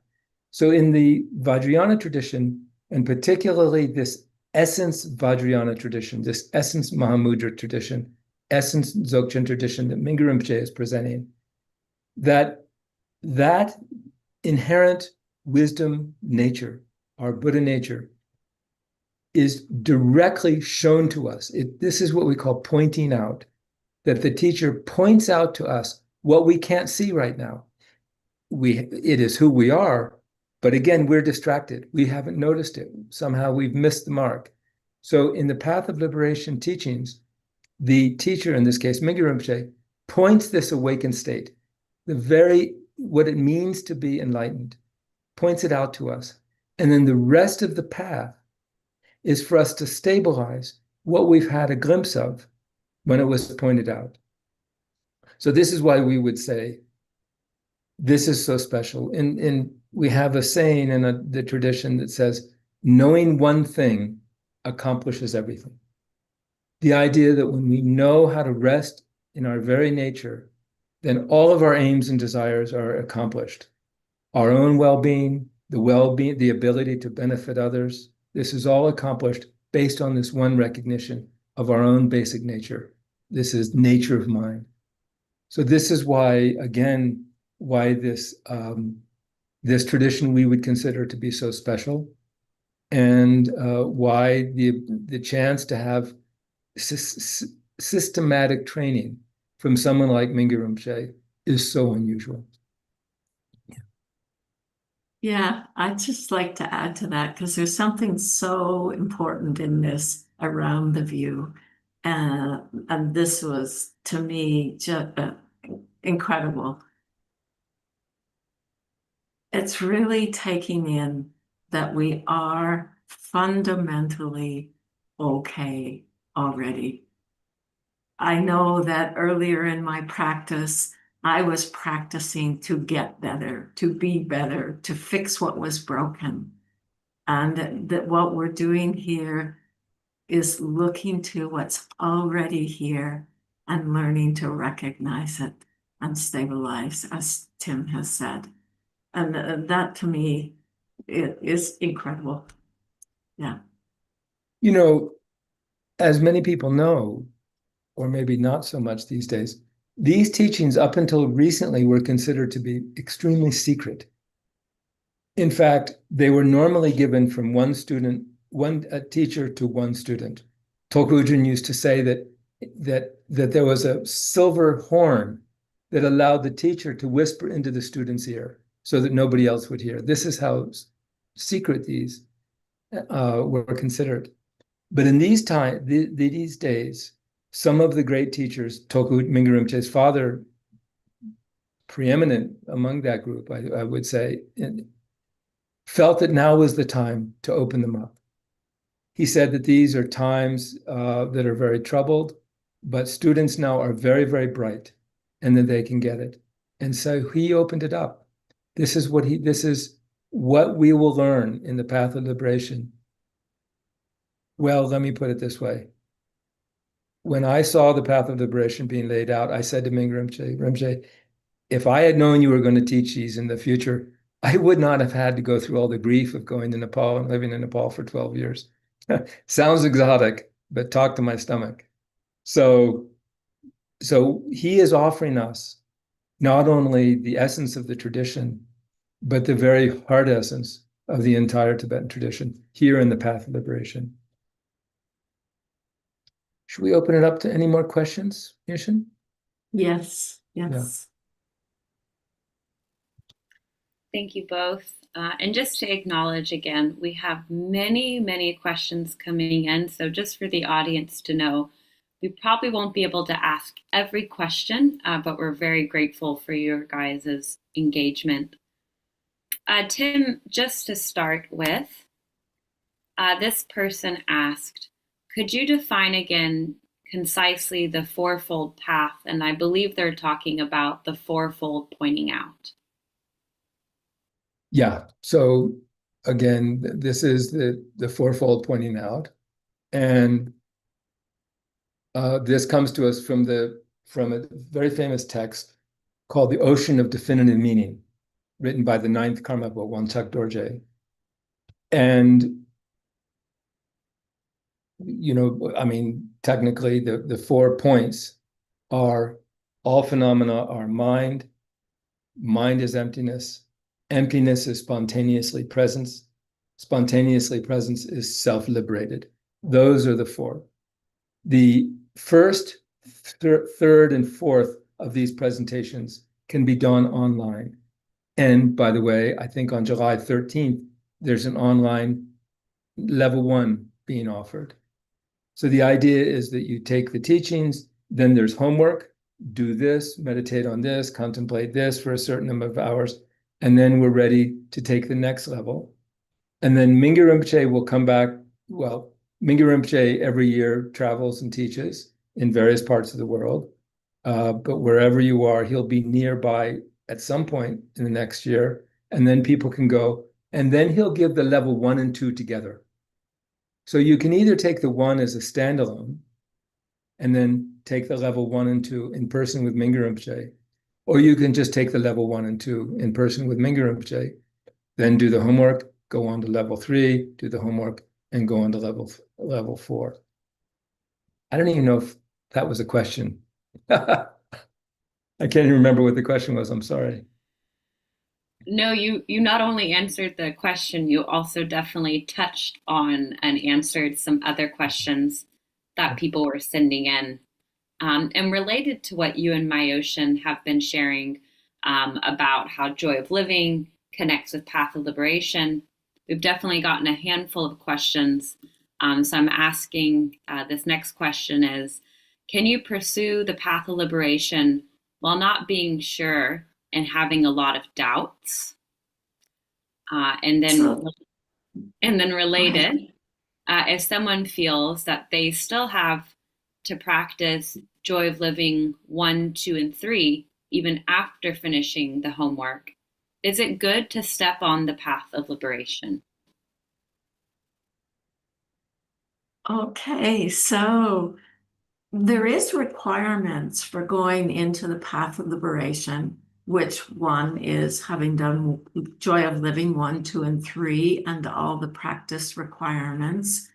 So in the Vajrayana tradition, and particularly this essence Vajrayana tradition, this essence Mahamudra tradition, essence Zokchen tradition that Mingyur Rinpoche is presenting, that inherent wisdom nature, our Buddha nature, is directly shown to us. This is what we call pointing out, that the teacher points out to us what we can't see right now. It is who we are, but again, we're distracted. We haven't noticed it. Somehow we've missed the mark. So in the Path of Liberation teachings, the teacher, in this case, Mingyur Rinpoche, points this awakened state, what it means to be enlightened, points it out to us. And then the rest of the path is for us to stabilize what we've had a glimpse of when it was pointed out. So this is why we would say, this is so special. And we have a saying in the tradition that says, knowing one thing accomplishes everything. The idea that when we know how to rest in our very nature, then all of our aims and desires are accomplished. Our own well-being, the ability to benefit others, this is all accomplished based on this one recognition of our own basic nature. This is nature of mind. So this is why, again, this tradition we would consider to be so special, and why the chance to have systematic training from someone like Mingyur Rinpoche is so unusual. Yeah, I'd just like to add to that, because there's something so important in this around the view. And this was, to me, just incredible. It's really taking in that we are fundamentally okay already. I know that earlier in my practice, I was practicing to get better, to be better, to fix what was broken. And that what we're doing here is looking to what's already here and learning to recognize it. unstable lives, as Tim has said. And that to me is incredible. Yeah. You know, as many people know, or maybe not so much these days, these teachings up until recently were considered to be extremely secret. In fact, they were normally given from one student, one teacher to one student. Tokujin used to say that there was a silver horn that allowed the teacher to whisper into the student's ear so that nobody else would hear. This is how secret these were considered. But in these days, some of the great teachers, Mingyur Rinpoche's father, preeminent among that group, I would say, felt that now was the time to open them up. He said that these are times that are very troubled, but students now are very, very bright and that they can get it. And so he opened it up. This is what we will learn in the path of liberation. Well, let me put it this way. When I saw the path of liberation being laid out, I said to Mingyur Rinpoche, if I had known you were going to teach these in the future, I would not have had to go through all the grief of going to Nepal and living in Nepal for 12 years. Sounds exotic, but talk to my stomach. So he is offering us not only the essence of the tradition, but the very heart essence of the entire Tibetan tradition here in the path of liberation. Should we open it up to any more questions, Myoshin? Yes. Yes. Yeah. Thank you both. And just to acknowledge again, we have many, many questions coming in. So just for the audience to know, we probably won't be able to ask every question, but we're very grateful for your guys' engagement. Tim, just to start with, this person asked, could you define again concisely the fourfold path? And I believe they're talking about the fourfold pointing out. Yeah. So again, this is the fourfold pointing out. And this comes to us from a very famous text called The Ocean of Definitive Meaning, written by the ninth Karmapa, Wanchak Dorje. And, I mean, technically the 4 points are all phenomena are mind is emptiness is spontaneously presence is self-liberated. Those are the 4. The first, third, and fourth of these presentations can be done online. And by the way, I think on July 13th, there's an online level 1 being offered. So the idea is that you take the teachings, then there's homework, do this, meditate on this, contemplate this for a certain number of hours, and then we're ready to take the next level. And then Mingyur Rinpoche will come back. Well, Mingyur Rinpoche every year travels and teaches in various parts of the world. But wherever you are, he'll be nearby at some point in the next year. And then people can go. And then he'll give the level 1 and 2 together. So you can either take the 1 as a standalone and then take the level 1 and 2 in person with Mingyur Rinpoche, or you can just take the level 1 and 2 in person with Mingyur Rinpoche, then do the homework, go on to level 3, do the homework, and go on to level 4. I don't even know if that was a question. I can't even remember what the question was. I'm sorry. No, you not only answered the question, you also definitely touched on and answered some other questions that people were sending in. And related to what you and Myoshin have been sharing about how joy of living connects with path of liberation, we've definitely gotten a handful of questions. So I'm asking, this next question is, can you pursue the path of liberation while not being sure and having a lot of doubts? And then related, if someone feels that they still have to practice joy of living 1, 2, and 3, even after finishing the homework, is it good to step on the path of liberation? Okay, so there is requirements for going into the path of liberation, which one is having done Joy of Living 1, 2, and 3, and all the practice requirements.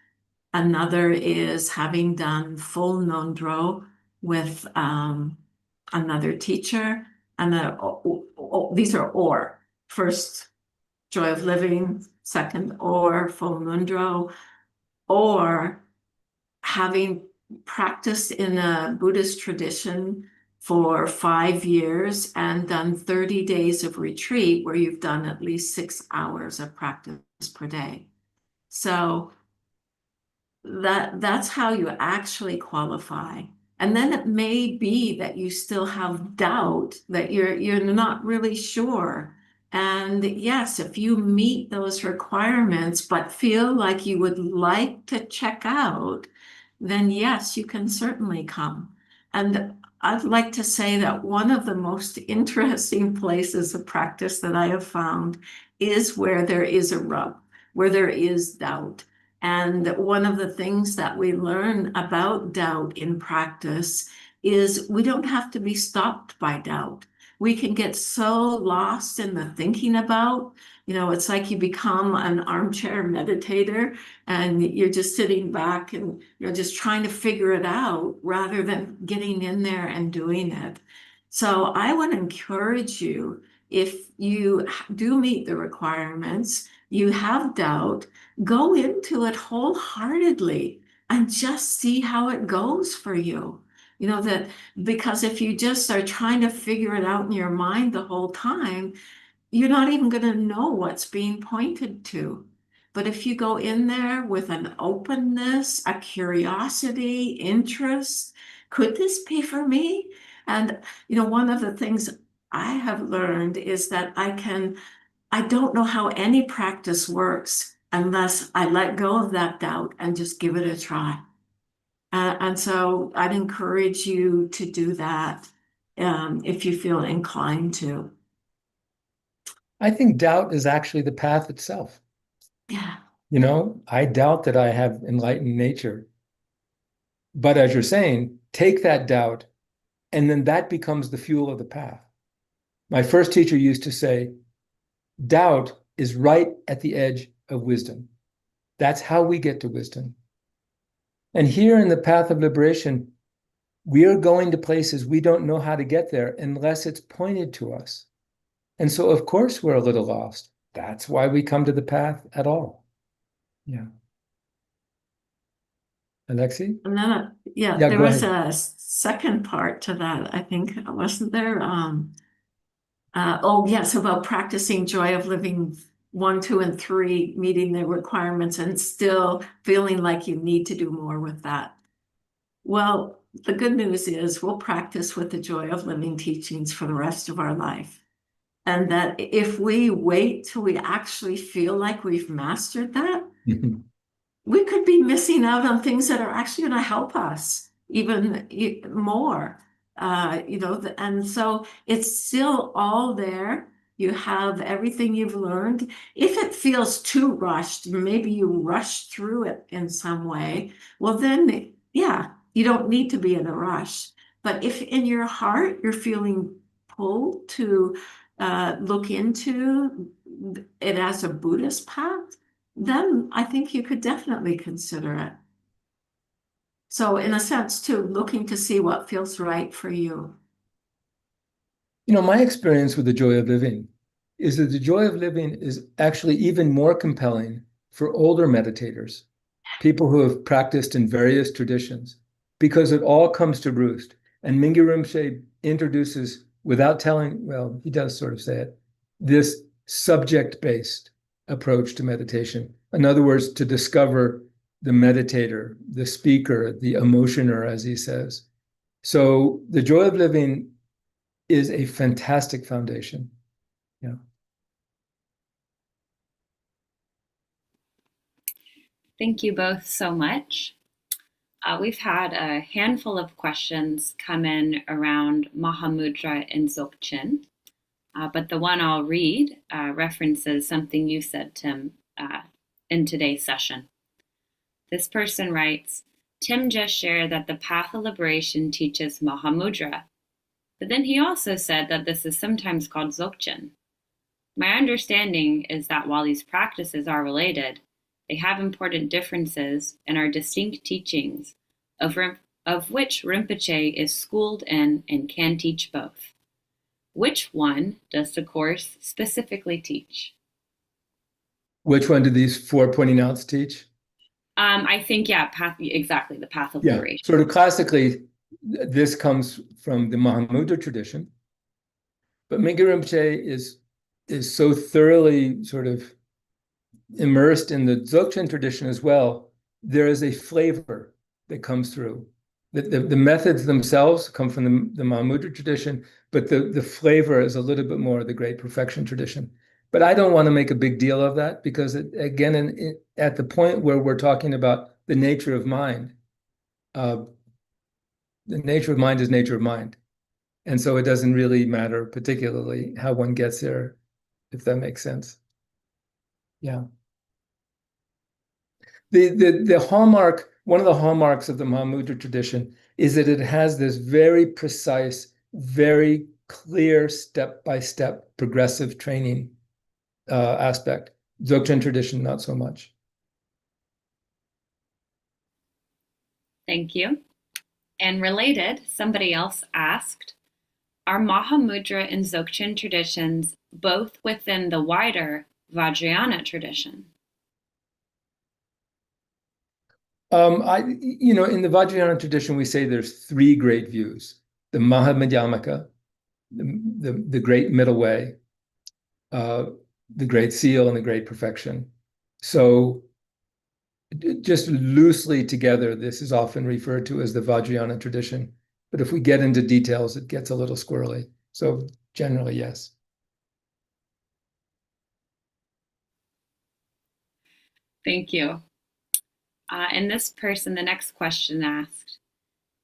Another is having done full Nondro with another teacher. And these are or. First, Joy of Living, second, or full Nondro, or having practiced in a Buddhist tradition for 5 years and done 30 days of retreat where you've done at least 6 hours of practice per day. So that's how you actually qualify. And then it may be that you still have doubt, that you're not really sure. And yes, if you meet those requirements but feel like you would like to check out, then yes, you can certainly come. And I'd like to say that one of the most interesting places of practice that I have found is where there is a rub, where there is doubt. And one of the things that we learn about doubt in practice is we don't have to be stopped by doubt. We can get so lost in the thinking about, it's like you become an armchair meditator and you're just sitting back and you're just trying to figure it out rather than getting in there and doing it. So I would encourage you, if you do meet the requirements, you have doubt, go into it wholeheartedly and just see how it goes for you. That because if you just are trying to figure it out in your mind the whole time, you're not even going to know what's being pointed to. But if you go in there with an openness, a curiosity, interest, could this be for me? And, one of the things I have learned is that I don't know how any practice works unless I let go of that doubt and just give it a try. And so I'd encourage you to do that if you feel inclined to. I think doubt is actually the path itself. Yeah. I doubt that I have enlightened nature. But as you're saying, take that doubt, and then that becomes the fuel of the path. My first teacher used to say, doubt is right at the edge of wisdom. That's how we get to wisdom. And here in the path of liberation, we are going to places we don't know how to get there unless it's pointed to us. And so, of course, we're a little lost. That's why we come to the path at all. Yeah. Alexi? And then, Yeah, there go was ahead. a second part to that, I think, wasn't there? Yes, about practicing Joy of Living 1, 2, and 3, meeting the requirements and still feeling like you need to do more with that. Well, the good news is we'll practice with the Joy of Living teachings for the rest of our life. And that if we wait till we actually feel like we've mastered that, we could be missing out on things that are actually going to help us even more. And so it's still all there. You have everything you've learned. If it feels too rushed, maybe you rushed through it in some way, well, then, yeah, you don't need to be in a rush. But if in your heart you're feeling pulled to look into it as a Buddhist path, then I think you could definitely consider it. So in a sense, too, looking to see what feels right for you. My experience with the joy of living is that the joy of living is actually even more compelling for older meditators, people who have practiced in various traditions, because it all comes to roost. And Mingyur Rinpoche introduces, without telling, well, he does sort of say it, this subject-based approach to meditation. In other words, to discover the meditator, the speaker, the emotioner, as he says. So the joy of living is a fantastic foundation. Yeah. Thank you both so much. We've had a handful of questions come in around Mahamudra and Zokchen, but the one I'll read references something you said, Tim, in today's session. This person writes, Tim just shared that the path of liberation teaches Mahamudra, but then he also said that this is sometimes called Zokchen. My understanding is that while these practices are related, they have important differences and are distinct teachings, of which Rinpoche is schooled in and can teach both. Which one does the course specifically teach? Which one do these 4 pointing outs teach? I think, exactly, the path of liberation. Sort of classically, this comes from the Mahamudra tradition, but Mingyur Rinpoche is so thoroughly sort of immersed in the Dzogchen tradition as well. There is a flavor that comes through. The methods themselves come from the Mahamudra tradition, but the flavor is a little bit more of the Great Perfection tradition. But I don't want to make a big deal of that because, at the point where we're talking about the nature of mind, the nature of mind is nature of mind. And so it doesn't really matter particularly how one gets there, if that makes sense. Yeah. The hallmark, one of the hallmarks of the Mahamudra tradition is that it has this very precise, very clear step-by-step progressive training aspect. Dzogchen tradition, not so much. Thank you. And related, somebody else asked, are Mahamudra and Zokchen traditions both within the wider Vajrayana tradition? In the Vajrayana tradition, we say there's 3 great views: the Mahamadhyamaka, the great middle way, the great seal, and the great perfection. So just loosely together, this is often referred to as the Vajrayana tradition. But if we get into details, it gets a little squirrely. So generally, yes. Thank you. And this person, the next question asked,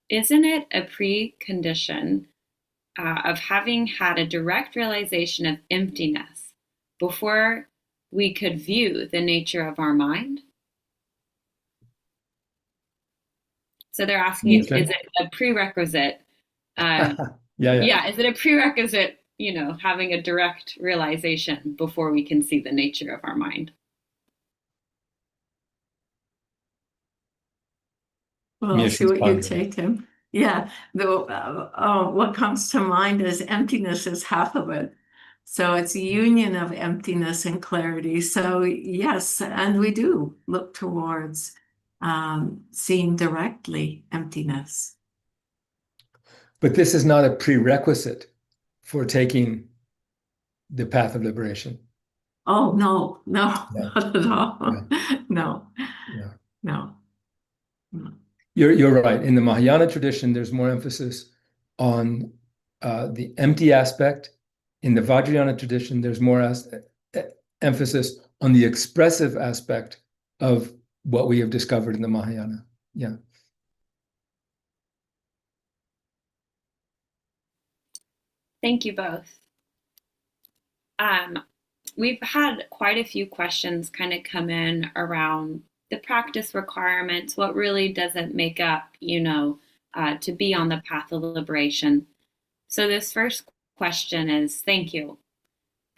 isn't it a precondition of having had a direct realization of emptiness before we could view the nature of our mind? So they're asking, is it a prerequisite? Yeah, is it a prerequisite, having a direct realization before we can see the nature of our mind? Well, I'll see what you say, Tim. Yeah, what comes to mind is emptiness is half of it. So it's a union of emptiness and clarity. So yes, and we do look towards seeing directly emptiness. But this is not a prerequisite for taking the path of liberation. Oh, no, not at all. No. You're right. In the Mahayana tradition, there's more emphasis on the empty aspect. In the Vajrayana tradition, there's more emphasis on the expressive aspect of what we have discovered in the Mahayana. Yeah. Thank you both. We've had quite a few questions kind of come in around the practice requirements. What really does it make up, to be on the path of liberation? So this first question is, thank you.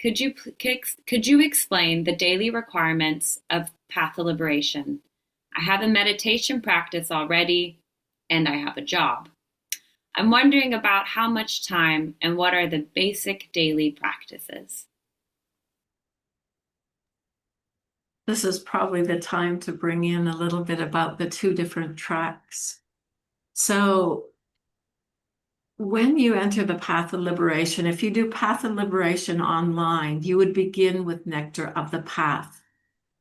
Could you explain the daily requirements of path of liberation? I have a meditation practice already, and I have a job. I'm wondering about how much time and what are the basic daily practices? This is probably the time to bring in a little bit about the 2 different tracks. So when you enter the path of liberation, if you do path of liberation online, you would begin with Nectar of the Path.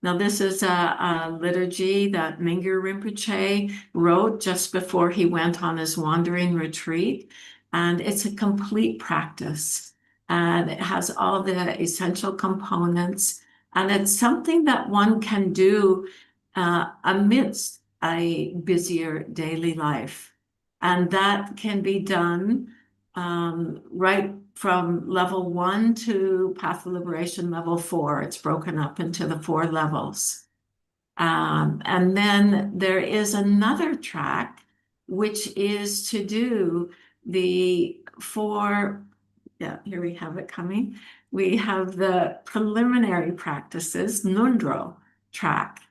Now, this is a liturgy that Mingyur Rinpoche wrote just before he went on his wandering retreat. And it's a complete practice. And it has all the essential components. And it's something that one can do amidst a busier daily life. And that can be done right from level 1 to path of liberation level 4. It's broken up into the 4 levels. And then there is another track, which is to do the four, yeah, here we have it coming. We have the preliminary practices, Nundro track.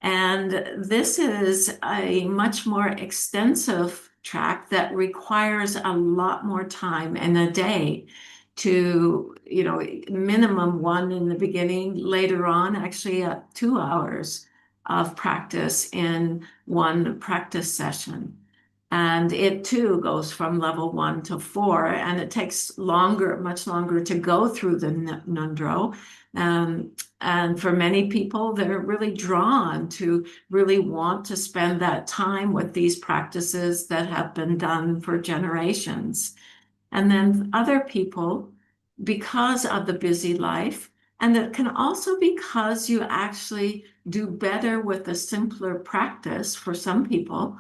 And this is a much more extensive track that requires a lot more time in a day to, minimum one in the beginning, later on, actually 2 hours of practice in one practice session. And it too goes from level 1 to 4, and it takes much longer to go through the Nundro. And for many people, they're really drawn to really want to spend that time with these practices that have been done for generations. And then other people, because of the busy life, and that can also because you actually do better with a simpler practice for some people,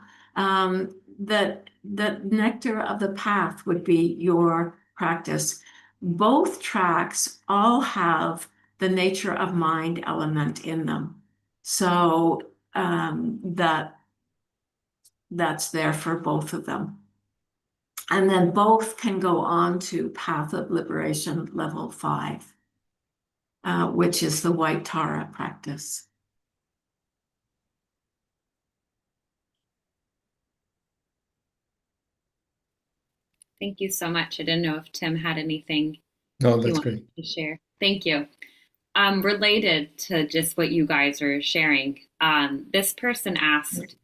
that nectar of the path would be your practice. Both tracks all have the nature of mind element in them. So that's there for both of them. And then both can go on to Path of Liberation level 5, which is the White Tara practice. Thank you so much. I didn't know if Tim had anything No, he that's wanted great. to share. Thank you. Related to just what you guys are sharing, this person asked,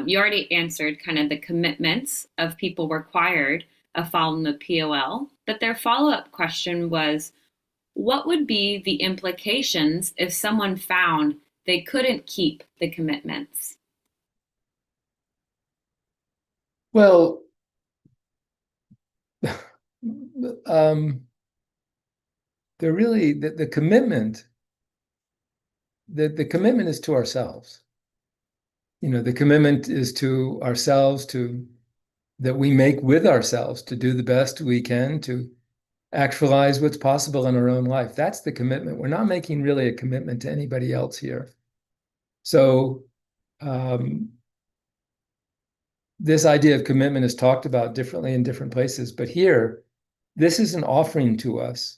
you already answered kind of the commitments of people required of following the POL, but their follow-up question was, what would be the implications if someone found they couldn't keep the commitments? Well, they're really the commitment. The commitment is to ourselves. The commitment is to ourselves, that we make with ourselves to do the best we can to actualize what's possible in our own life. That's the commitment. We're not making really a commitment to anybody else here. So this idea of commitment is talked about differently in different places, but here, this is an offering to us.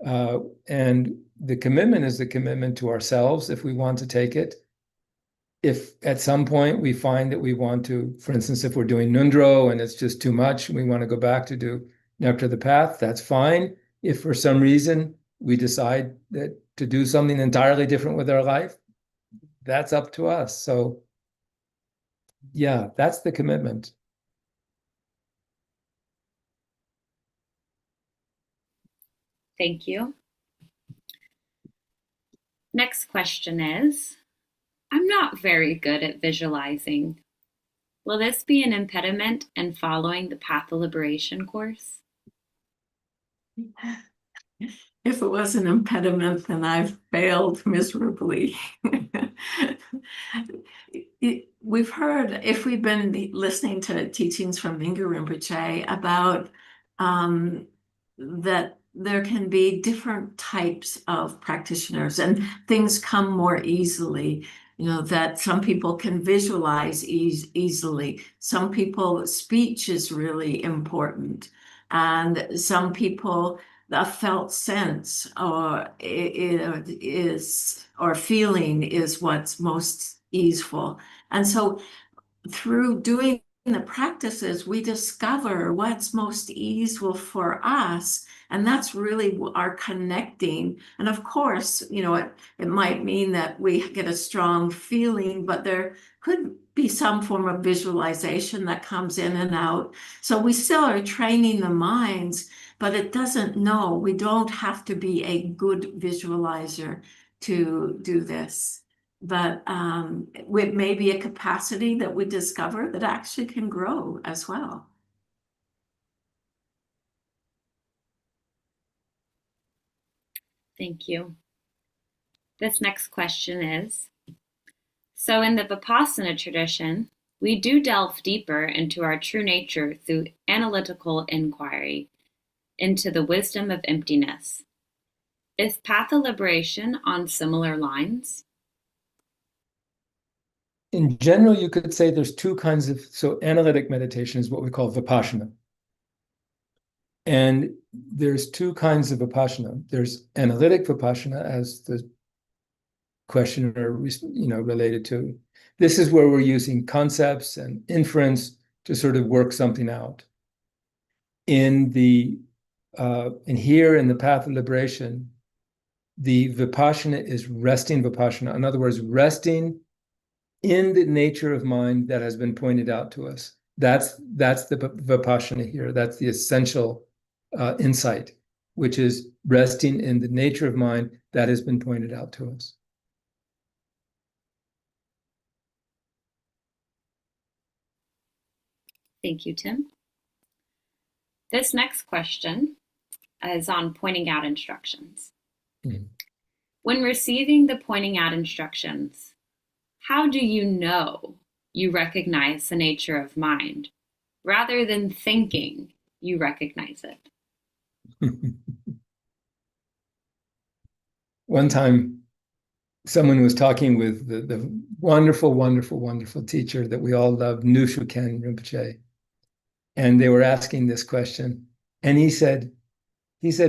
And the commitment is the commitment to ourselves if we want to take it. If at some point we find that we want to, for instance, if we're doing Nundro and it's just too much, and we want to go back to do Nectar of the Path, that's fine. If for some reason we decide that to do something entirely different with our life, that's up to us. So yeah, that's the commitment. Thank you. Next question is, I'm not very good at visualizing. Will this be an impediment in following the Path of Liberation course? If it was an impediment, then I've failed miserably. We've heard, if we've been listening to teachings from Mingyur Rinpoche about that there can be different types of practitioners and things come more easily. That some people can visualize easily. Some people, speech is really important. And some people, a felt sense or feeling is what's most easeful. And so through doing the practices, we discover what's most easeful for us. And that's really our connecting. And of course, it might mean that we get a strong feeling, but there could be some form of visualization that comes in and out. So we still are training the minds, but we don't have to be a good visualizer to do this. But it may be a capacity that we discover that actually can grow as well. Thank you. This next question is, so in the Vipassana tradition, we do delve deeper into our true nature through analytical inquiry into the wisdom of emptiness. Is Path of Liberation on similar lines? in general, you could say there's two kinds of, so analytic meditation is what we call vipassana. And there's two kinds of vipassana. There's analytic vipassana, as the questioner, related to. This is where we're using concepts and inference to sort of work something out. In here in the path of liberation, the vipassana is resting vipassana. In other words, resting in the nature of mind that has been pointed out to us. That's the vipassana here. That's the essential insight, which is resting in the nature of mind that has been pointed out to us. Thank you, Tim. This next question is on pointing out instructions. Mm. When receiving the pointing out instructions, how do you know you recognize the nature of mind rather than thinking you recognize it? One time, someone was talking with the wonderful, wonderful, wonderful teacher that we all love, Myoshin Rinpoche. And they were asking this question. And he said,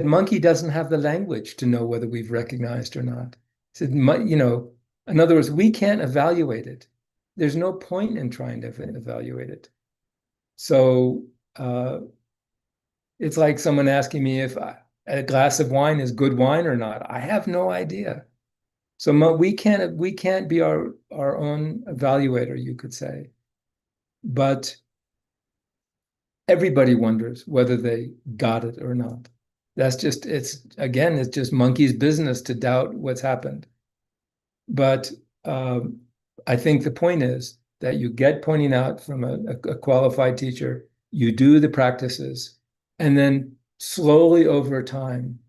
monkey doesn't have the language to know whether we've recognized or not. He said, in other words, we can't evaluate it. There's no point in trying to evaluate it. So it's like someone asking me if a glass of wine is good wine or not. I have no idea. So we can't be our own evaluator, you could say. But everybody wonders whether they got it or not. That's just, it's just monkey's business to doubt what's happened. But I think the point is that you get pointing out from a qualified teacher, you do the practices, and then slowly over time,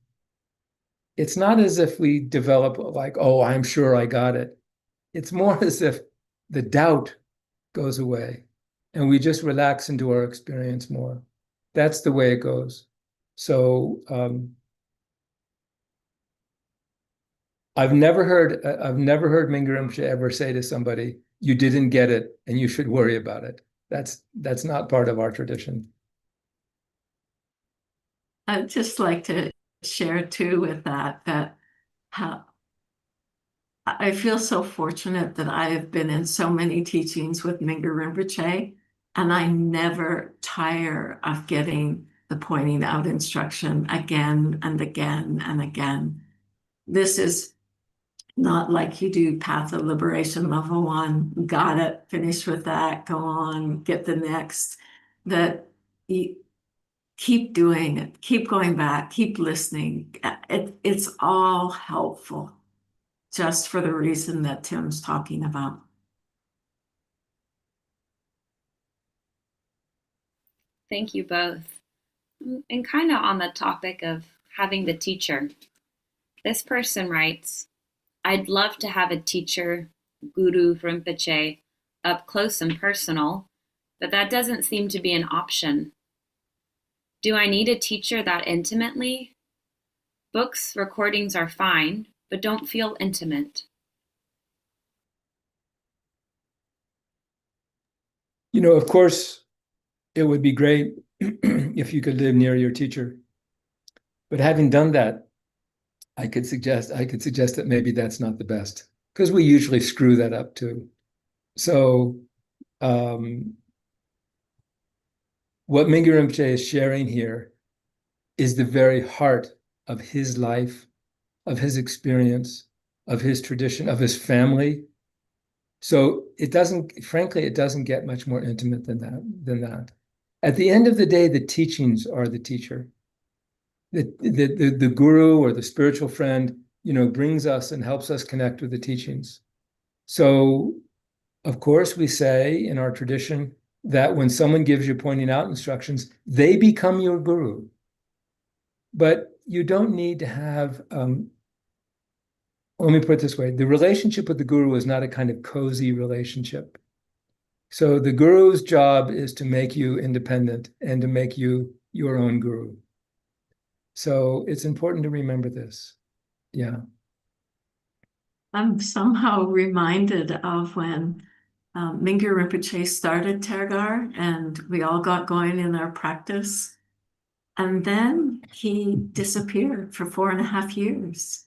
it's not as if we develop like, oh, I'm sure I got it. It's more as if the doubt goes away and we just relax into our experience more. That's the way it goes. So I've never heard Mingyur Rinpoche ever say to somebody, you didn't get it and you should worry about it. That's not part of our tradition. I'd just like to share too with that how I feel so fortunate that I have been in so many teachings with Mingyur Rinpoche, and I never tire of getting the pointing out instruction again and again and again. This is not like you do Path of Liberation Level 1, got it, finish with that, go on, get the next. That you keep doing it, keep going back, keep listening. It's all helpful, just for the reason that Tim's talking about. Thank you both. And kind of on the topic of having the teacher, this person writes, I'd love to have a teacher, Guru Rinpoche, up close and personal, but that doesn't seem to be an option. Do I need a teacher that intimately? Books, recordings are fine, but don't feel intimate. Of course, it would be great if you could live near your teacher. But having done that, I could suggest that maybe that's not the best, because we usually screw that up too. So what Mingyur Rinpoche is sharing here is the very heart of his life, of his experience, of his tradition, of his family. So it doesn't get much more intimate than that. At the end of the day, the teachings are the teacher. The guru or the spiritual friend, brings us and helps us connect with the teachings. So, of course, we say in our tradition that when someone gives you pointing out instructions, they become your guru. But you don't need to have, let me put it this way, the relationship with the guru is not a kind of cozy relationship. So the guru's job is to make you independent and to make you your own guru. So it's important to remember this. Yeah. I'm somehow reminded of when Mingyur Rinpoche started Tergar, and we all got going in our practice. And then he disappeared for 4.5 years.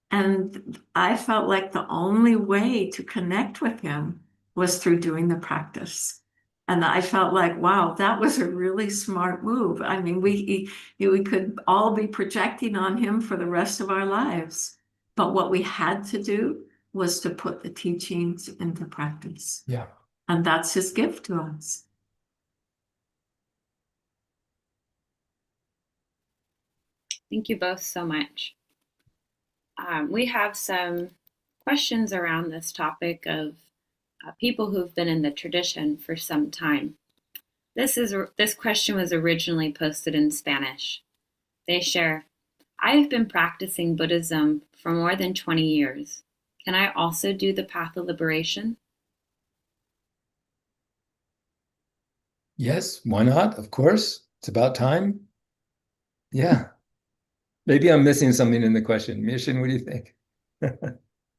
And I felt like the only way to connect with him was through doing the practice. And I felt like, wow, that was a really smart move. I mean, we could all be projecting on him for the rest of our lives. But what we had to do was to put the teachings into practice. Yeah. And that's his gift to us. Thank you both so much. We have some questions around this topic of people who've been in the tradition for some time. This question was originally posted in Spanish. They share, I have been practicing Buddhism for more than 20 years. Can I also do the path of liberation? Yes, why not? Of course. It's about time. Yeah. Maybe I'm missing something in the question. Myoshin, what do you think?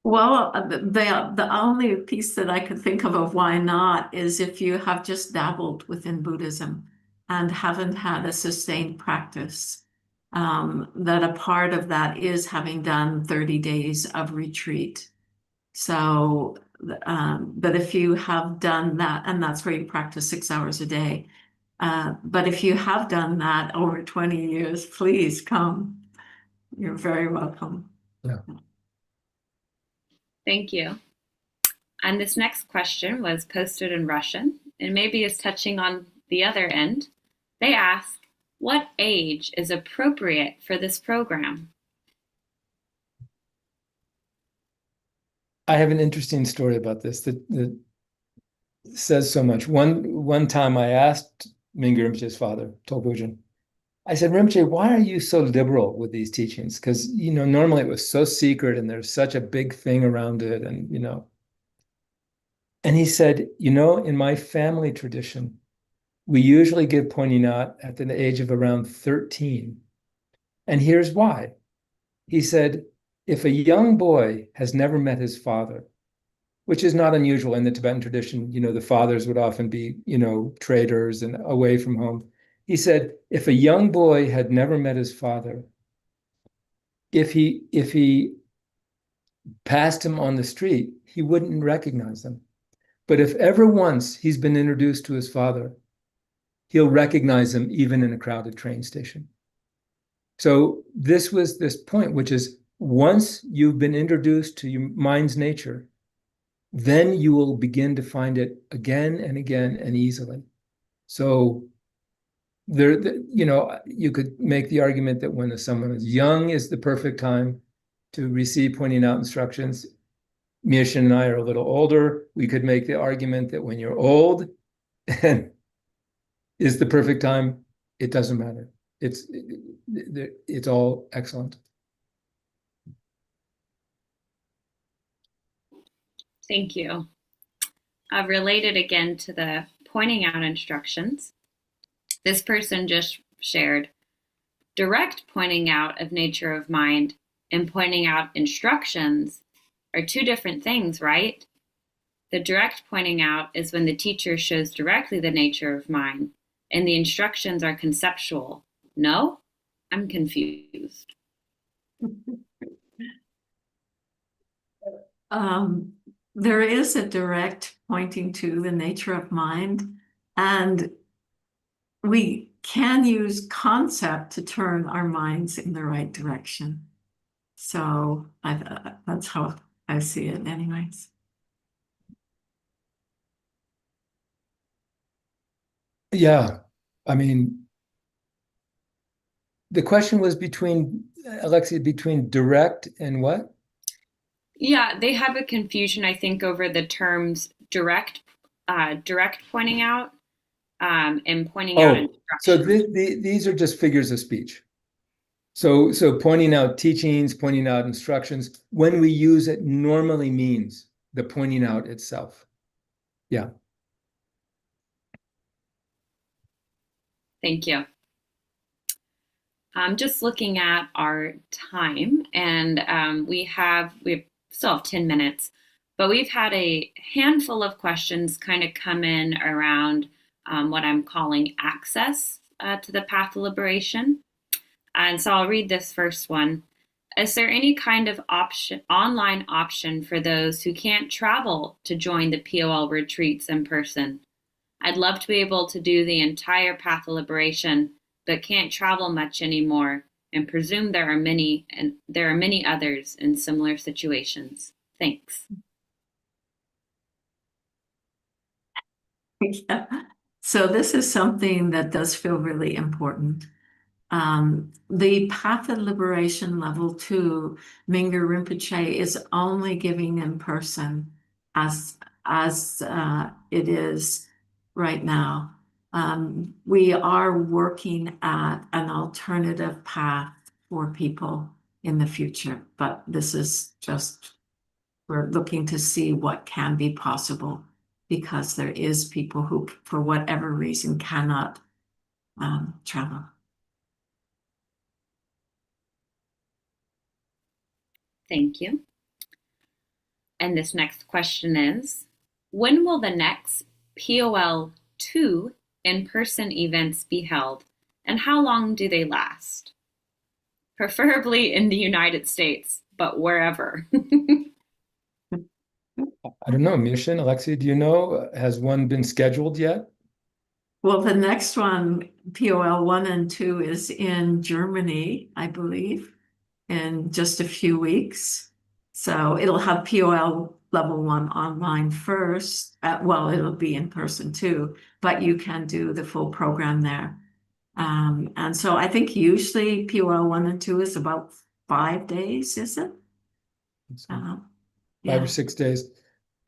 Well, the only piece that I could think of why not is if you have just dabbled within Buddhism and haven't had a sustained practice, that a part of that is having done 30 days of retreat. So, but if you have done that, and that's where you practice 6 hours a day, but if you have done that over 20 years, please come. You're very welcome. Yeah. Thank you. And this next question was posted in Russian and maybe is touching on the other end. They ask, what age is appropriate for this program? I have an interesting story about this that says so much. One time I asked Mingyur Rinpoche's father, Tolbujan, I said, Rinpoche, why are you so liberal with these teachings? Because, normally it was so secret and there's such a big thing around it. And he said, in my family tradition, we usually give pointing out at the age of around 13. And here's why. He said, if a young boy has never met his father, which is not unusual in the Tibetan tradition, the fathers would often be, traders and away from home. He said, if a young boy had never met his father, if he passed him on the street, he wouldn't recognize him. But if ever once he's been introduced to his father, he'll recognize him even in a crowded train station. So this was this point, which is once you've been introduced to your mind's nature, then you will begin to find it again and again and easily. So you could make the argument that when someone is young is the perfect time to receive pointing out instructions. Myoshin and I are a little older. We could make the argument that when you're old and is the perfect time. It doesn't matter. It's all excellent. Thank you. Related again to the pointing out instructions, this person just shared, direct pointing out of nature of mind and pointing out instructions are two different things, right? The direct pointing out is when the teacher shows directly the nature of mind, and the instructions are conceptual. No? I'm confused. There is a direct pointing to the nature of mind, and we can use concept to turn our minds in the right direction. So that's how I see it anyways. Yeah. I mean, the question was Alexia, between direct and what? Yeah, they have a confusion, I think, over the terms direct pointing out and pointing out instructions. So these are just figures of speech. So pointing out teachings, pointing out instructions, when we use it, normally means the pointing out itself. Yeah. Thank you. I'm just looking at our time, and we still have 10 minutes, But we've had a handful of questions kind of come in around what I'm calling access to the path of liberation. And so I'll read this first one. Is there any kind of online option for those who can't travel to join the POL retreats in person? I'd love to be able to do the entire path of liberation, but can't travel much anymore, and presume there are many others in similar situations. Thanks. Yeah. So this is something that does feel really important. The Path of Liberation Level 2, Mingyur Rinpoche is only giving in person as it is right now. We are working at an alternative path for people in the future, but this is just, we're looking to see what can be possible, because there is people who, for whatever reason, cannot travel. Thank you. And this next question is, when will the next POL 2 in-person events be held, and how long do they last? Preferably in the United States, but wherever. I don't know, Myoshin, Alexia, do you know, has one been scheduled yet? Well, the next one, POL 1 and 2, is in Germany, I believe, in just a few weeks. So it'll have POL level 1 online first. Well, it'll be in person too, but you can do the full program there. And so I think usually POL 1 and 2 is about 5 days, is it? So, Yeah. 5 or 6 days.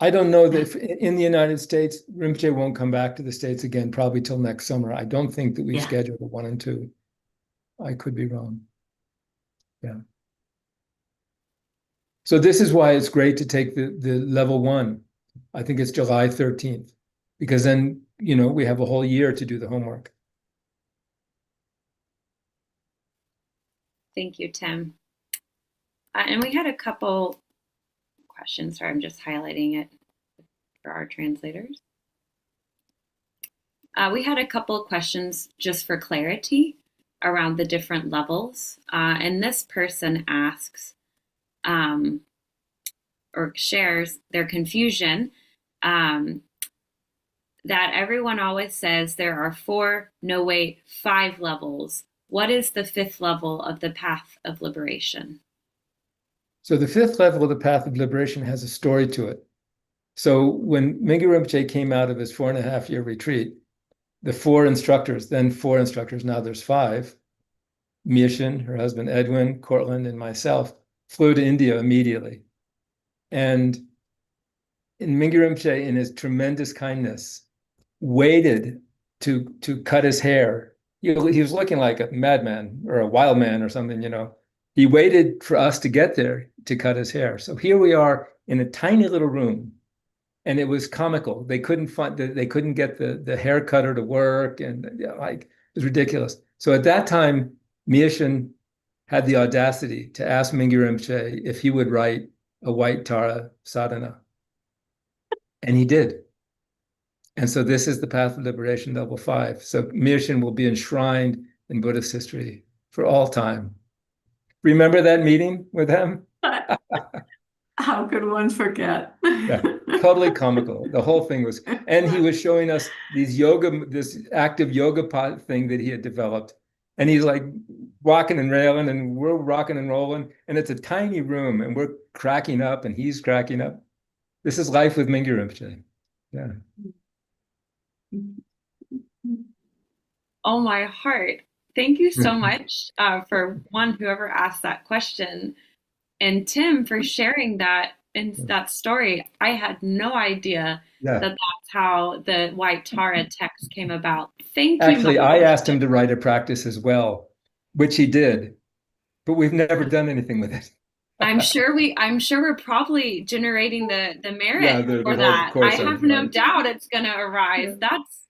I don't know that if in the United States, Rinpoche won't come back to the States again, probably till next summer. I don't think that we've Yeah. scheduled a 1 and 2. I could be wrong. Yeah. So this is why it's great to take the level 1. I think it's July 13th, because then, you know, we have a whole year to do the homework. Thank you, Tim. And we had a couple questions. Sorry, I'm just highlighting it for our translators. We had a couple of questions just for clarity around the different levels. And this person asks or shares their confusion that everyone always says there are 4, no wait, 5 levels. What is the 5th level of the path of liberation? So the 5th level of the path of liberation has a story to it. So when Mingyur Rinpoche came out of his 4.5-year retreat, the 4 instructors, then 4 instructors, now there's 5, Myoshin, her husband Edwin, Cortland, and myself, flew to India immediately. And in Mingyur Rinpoche, in his tremendous kindness, waited to cut his hair. He was looking like a madman or a wild man or something, you know. He waited for us to get there to cut his hair. So here we are in a tiny little room, and it was comical. They couldn't get the hair cutter to work, and like it was ridiculous. So at that time, Myoshin had the audacity to ask Mingyur Rinpoche if he would write a white Tara sadhana, and he did. And so this is the path of liberation, level 5. So Myoshin will be enshrined in Buddhist history for all time. Remember that meeting with him? How could one forget? Yeah, totally comical. The whole thing was, and he was showing us this active yoga thing that he had developed. And he's like rocking and railing, and we're rocking and rolling. And it's a tiny room, and we're cracking up, and he's cracking up. This is life with Mingyur Rinpoche. Yeah. Oh, my heart. Thank you so much for whoever asked that question. And Tim, for sharing that and that story. I had no idea that that's how the White Tara text came about. Thank you. Actually, I asked him to write a practice as well, which he did, but we've never done anything with it. I'm sure we're probably generating the merit for that. I have no doubt it's going to arise. That's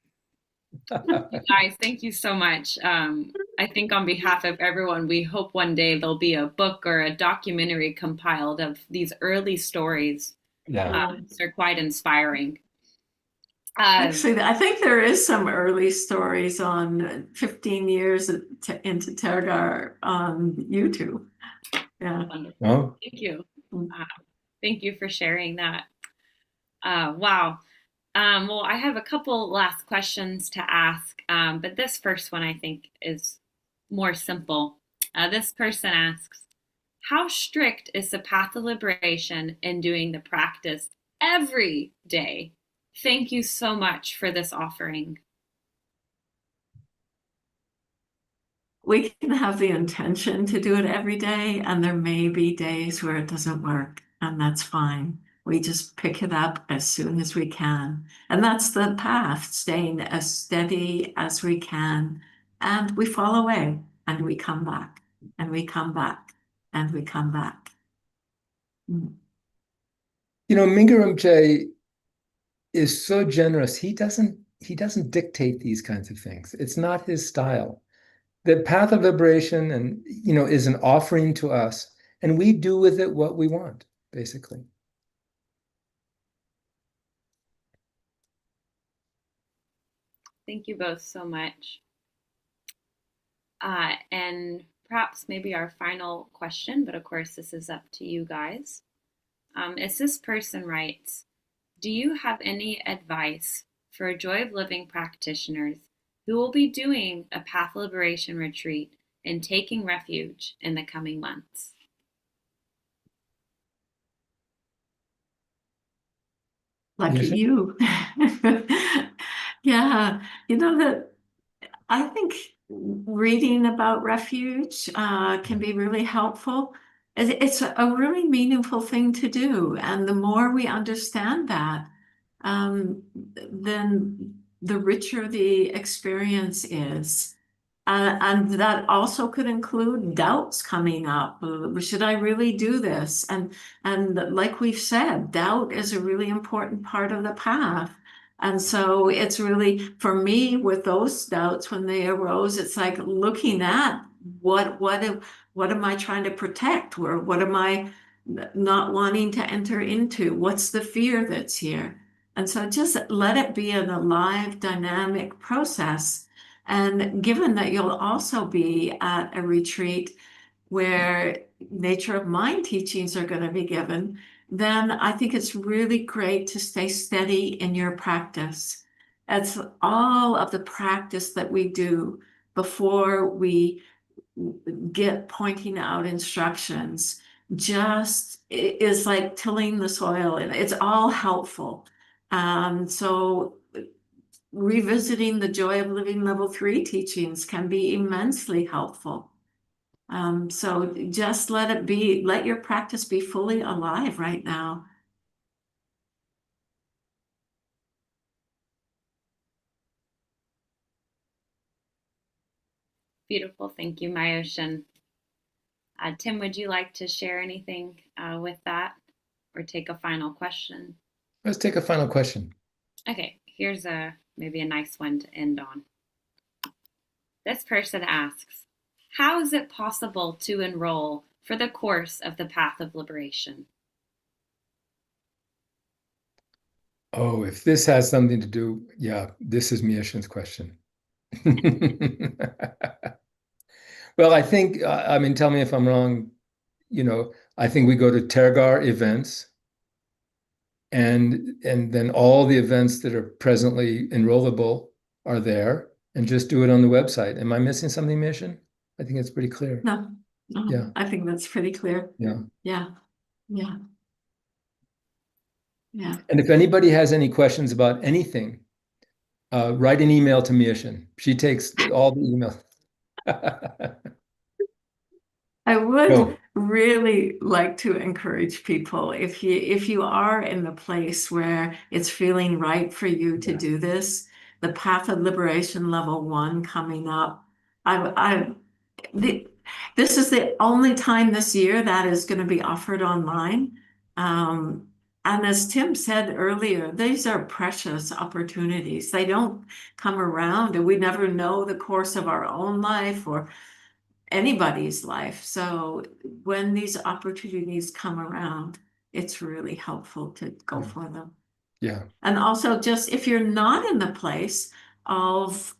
guys, thank you so much. I think on behalf of everyone, we hope one day there'll be a book or a documentary compiled of these early stories Yeah. They're quite inspiring. Actually, I think there is some early stories on 15 years into Tergar on YouTube. Yeah. Wonderful. Oh, Thank you. Thank you for sharing that. Wow. Well, I have a couple last questions to ask, but this first one I think is more simple. This person asks, how strict is the path of liberation in doing the practice every day? Thank you so much for this offering. We can have the intention to do it every day, and there may be days where it doesn't work, and that's fine. We just pick it up as soon as we can. And that's the path, staying as steady as we can. And we fall away, and we come back, and we come back, and we come back. Mingyur Rinpoche is so generous. He doesn't dictate these kinds of things. It's not his style. The path of liberation is an offering to us, and we do with it what we want, basically. Thank you both so much. And perhaps maybe our final question, but of course this is up to you guys. As this person writes, do you have any advice for Joy of Living practitioners who will be doing a Path Liberation retreat and taking refuge in the coming months? Lucky you. Yeah, that I think reading about refuge can be really helpful. It's a really meaningful thing to do. And the more we understand that, then the richer the experience is. And that also could include doubts coming up. Should I really do this? And like we've said, doubt is a really important part of the path. And so it's really, for me, with those doubts, when they arose, it's like looking at what am I trying to protect, or what am I not wanting to enter into? What's the fear that's here? And so just let it be an alive, dynamic process. And given that you'll also be at a retreat where nature of mind teachings are going to be given, then I think it's really great to stay steady in your practice. It's all of the practice that we do before we get pointing out instructions just is like tilling the soil, and it's all helpful. So revisiting the Joy of Living Level 3 teachings can be immensely helpful. So just let your practice be fully alive right now. Beautiful. Thank you, Myoshin. Tim, would you like to share anything with that or take a final question? Let's take a final question. Okay, here's maybe a nice one to end on. This person asks, how is it possible to enroll for the course of the Path of Liberation? Oh, if this has something to do, yeah, this is Myoshin's question. Well, I think, tell me if I'm wrong, I think we go to Tergar events, and then all the events that are presently enrollable are there, and just do it on the website. Am I missing something, Myoshin? I think it's pretty clear. No, Yeah. I think that's pretty clear. Yeah. Yeah. Yeah. Yeah. And if anybody has any questions about anything, write an email to Myoshin. She takes all the emails. I would No. really like to encourage people, if you are in the place where it's feeling right for you to do this, the Path of Liberation Level 1 coming up. This is the only time this year that is going to be offered online. And as Tim said earlier, these are precious opportunities. They don't come around, and we never know the course of our own life or anybody's life. So when these opportunities come around, it's really helpful to go for them. Yeah. And also, just if you're not in the place of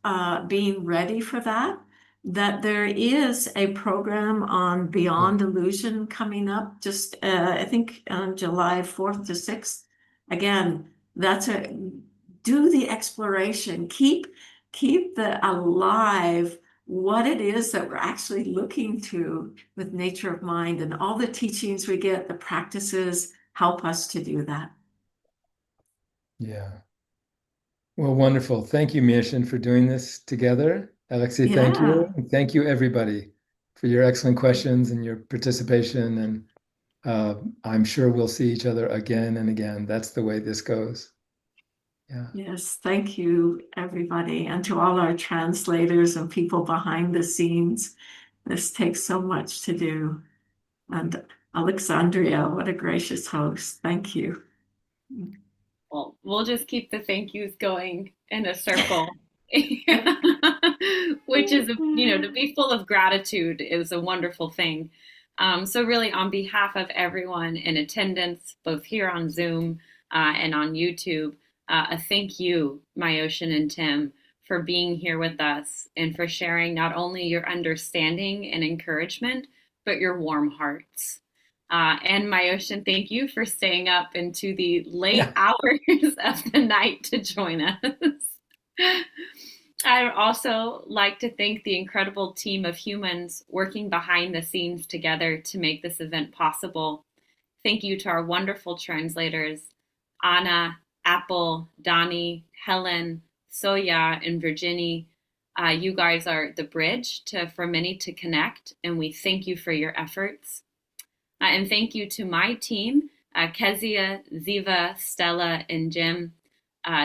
being ready for that, that there is a program on Beyond Illusion coming up, just I think on July 4th to 6th. Again, do the exploration, keep alive what it is that we're actually looking to with nature of mind, and all the teachings we get, the practices help us to do that. Yeah. Well, wonderful. Thank you, Myoshin, for doing this together. Alexei, thank you. Yeah. And thank you, everybody, for your excellent questions and your participation. And I'm sure we'll see each other again and again. That's the way this goes. Yeah. Yes, thank you, everybody, and to all our translators and people behind the scenes. This takes so much to do. And Alexandria, what a gracious host. Thank you. Well, we'll just keep the thank yous going in a circle. Which is, to be full of gratitude is a wonderful thing. So really, on behalf of everyone in attendance, both here on Zoom and on YouTube, a thank you, Myoshin and Tim, for being here with us and for sharing not only your understanding and encouragement, but your warm hearts. And Myoshin, thank you for staying up into the late hours of the night to join us. I'd also like to thank the incredible team of humans working behind the scenes together to make this event possible. Thank you to our wonderful translators, Anna, Apple, Donnie, Helen, Soya, and Virginie. You guys are the bridge for many to connect, and we thank you for your efforts. And thank you to my team, Kezia, Ziva, Stella, and Jim.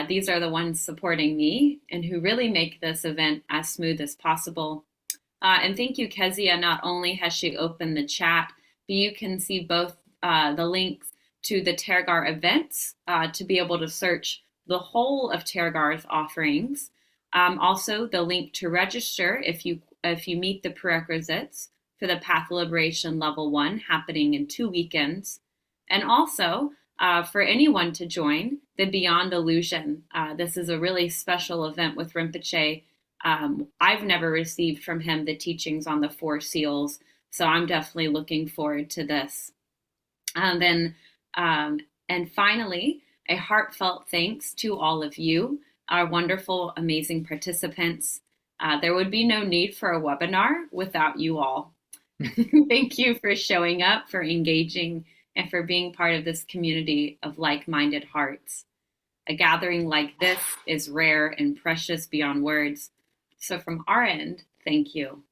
These are the ones supporting me and who really make this event as smooth as possible. And thank you, Kezia. Not only has she opened the chat, but you can see both the links to the Tergar events to be able to search the whole of Tergar's offerings. Also, the link to register if you meet the prerequisites for the Path Liberation Level 1 happening in 2 weekends. And also, for anyone to join the Beyond Illusion. This is a really special event with Rinpoche. I've never received from him the teachings on the 4 seals, so I'm definitely looking forward to this. And finally, a heartfelt thanks to all of you, our wonderful, amazing participants. There would be no need for a webinar without you all. Thank you for showing up, for engaging, and for being part of this community of like-minded hearts. A gathering like this is rare and precious beyond words. So from our end, thank you.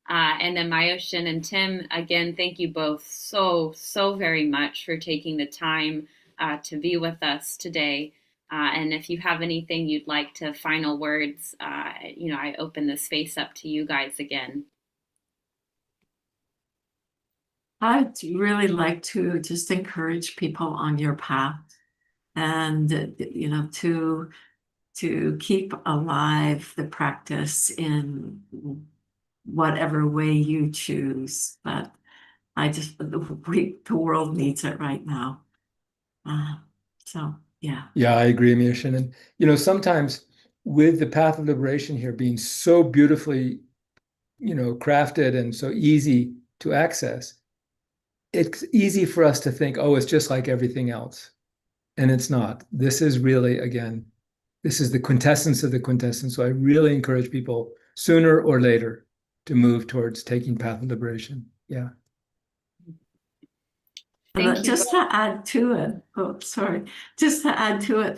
And then Myoshin and Tim, again, thank you both so very much for taking the time to be with us today. And if you have anything you'd like to final words, I open the space up to you guys again. I'd really like to just encourage people on your path and, to keep alive the practice in whatever way you choose. But the world needs it right now. So, yeah. Yeah, I agree, Myoshin. And, sometimes with the path of liberation here being so beautifully, crafted and so easy to access, it's easy for us to think, oh, it's just like everything else. And it's not. This is really, again, this is the quintessence of the quintessence. So I really encourage people sooner or later to move towards taking path of liberation. Yeah. And just to add to it,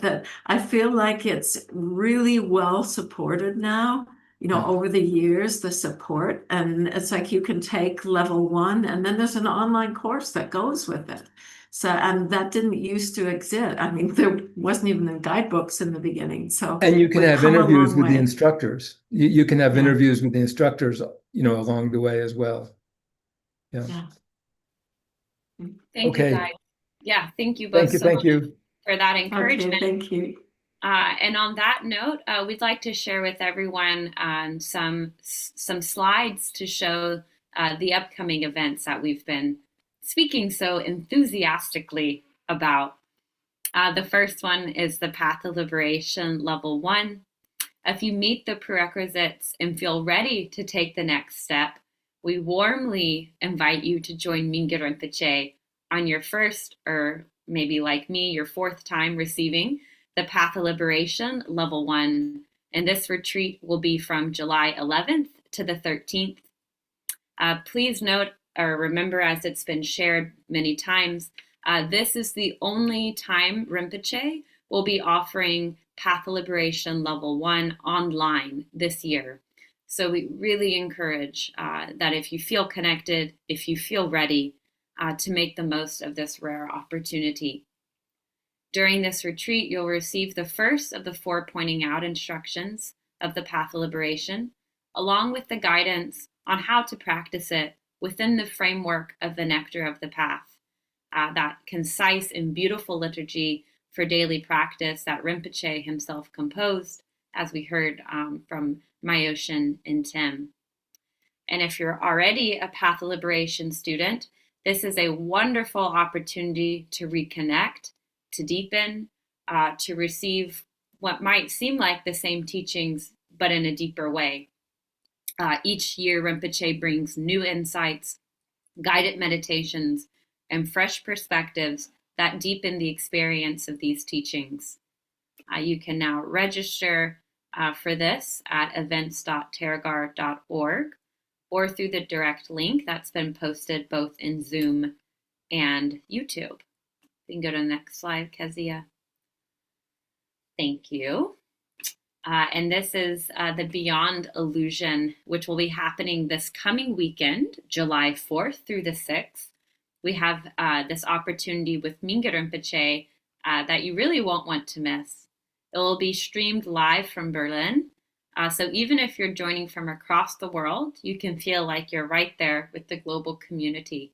that I feel like it's really well supported now, over the years, the support. And it's like you can take level 1 and then there's an online course that goes with it. So, and that didn't used to exist. I mean, there wasn't even in guidebooks in the beginning. So, and you can have interviews with the instructors. You can have interviews with the instructors, along the way as well. Yeah. Thank you, guys. Yeah, thank you both Thank you for that encouragement. Okay, thank you. And on that note, we'd like to share with everyone some slides to show the upcoming events that we've been speaking so enthusiastically about. The first one is the Path of Liberation Level 1. If you meet the prerequisites and feel ready to take the next step, we warmly invite you to join Mingyur Rinpoche on your first, or maybe like me, your fourth time receiving the Path of Liberation Level 1. And this retreat will be from July 11th to the 13th. Please note or remember, as it's been shared many times, this is the only time Rinpoche will be offering Path of Liberation Level 1 online this year. So we really encourage that if you feel connected, if you feel ready, to make the most of this rare opportunity. During this retreat, you'll receive the first of the 4 pointing out instructions of the Path of Liberation, along with the guidance on how to practice it within the framework of the Nectar of the Path, that concise and beautiful liturgy for daily practice that Rinpoche himself composed, as we heard from Myoshin and Tim. And if you're already a Path of Liberation student, this is a wonderful opportunity to reconnect, to deepen, to receive what might seem like the same teachings, but in a deeper way. Each year, Rinpoche brings new insights, guided meditations, and fresh perspectives that deepen the experience of these teachings. You can now register for this at events.tergar.org or through the direct link that's been posted both in Zoom and YouTube. We can go to the next slide, Kezia. Thank you. And this is the Beyond Illusion, which will be happening this coming weekend, July 4th through the 6th. We have this opportunity with Mingyur Rinpoche that you really won't want to miss. It will be streamed live from Berlin. So even if you're joining from across the world, you can feel like you're right there with the global community.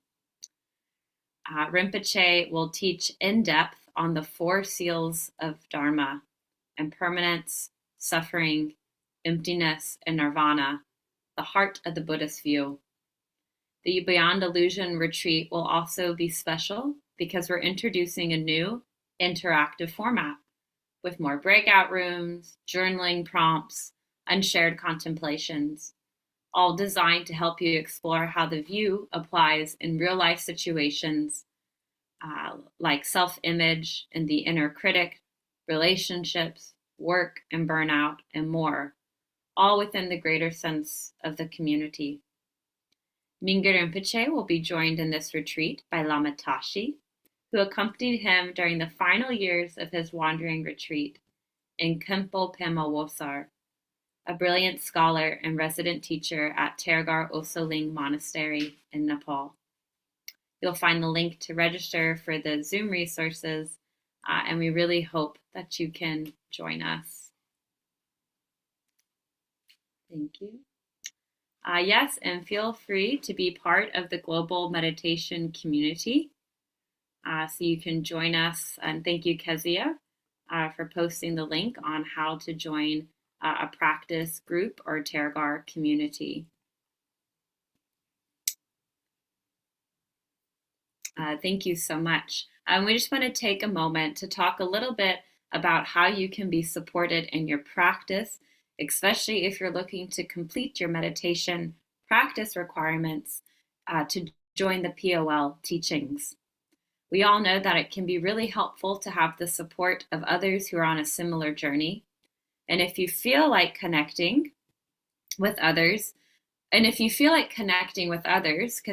Rinpoche will teach in depth on the 4 seals of Dharma: impermanence, suffering, emptiness, and nirvana, the heart of the Buddhist view. The Beyond Illusion retreat will also be special because we're introducing a new interactive format with more breakout rooms, journaling prompts, and shared contemplations, all designed to help you explore how the view applies in real-life situations like self-image and the inner critic, relationships, work and burnout, and more, all within the greater sense of the community. Mingyur Rinpoche will be joined in this retreat by Lama Tashi, who accompanied him during the final years of his wandering retreat in Khenpo Pema Wosar, a brilliant scholar and resident teacher at Tergar Osoling Monastery in Nepal. You'll find the link to register for the Zoom resources, and we really hope that you can join us. Thank you. Yes, and feel free to be part of the global meditation community. So you can join us, and thank you, Kezia, for posting the link on how to join a practice group or Tergar community. Thank you so much. We just want to take a moment to talk a little bit about how you can be supported in your practice, especially if you're looking to complete your meditation practice requirements to join the POL teachings. We all know that it can be really helpful to have the support of others who are on a similar journey. And if you feel like connecting with others, could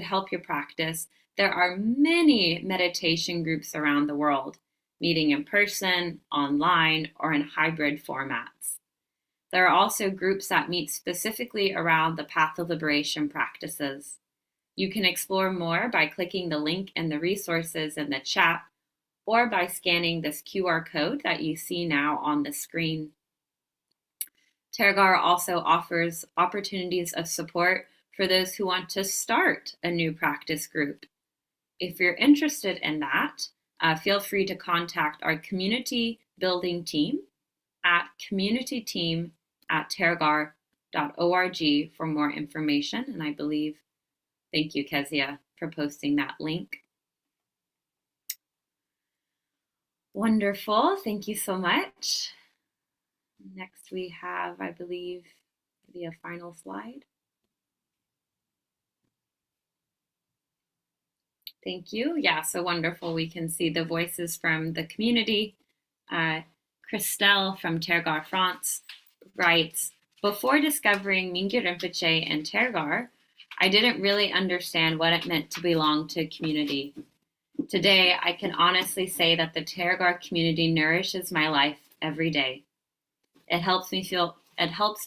help your practice, there are many meditation groups around the world, meeting in person, online, or in hybrid formats. There are also groups that meet specifically around the Path of Liberation practices. You can explore more by clicking the link in the resources in the chat or by scanning this QR code that you see now on the screen. Tergar also offers opportunities of support for those who want to start a new practice group. If you're interested in that, feel free to contact our community building team at communityteam@tergar.org for more information. And I believe, thank you, Kezia, for posting that link. Wonderful. Thank you so much. Next we have, I believe, maybe a final slide. Thank you. Yeah, so wonderful. We can see the voices from the community. Christelle from Tergar, France writes, before discovering Mingyur Rinpoche and Tergar, I didn't really understand what it meant to belong to a community. Today, I can honestly say that the Tergar community nourishes my life every day. It helps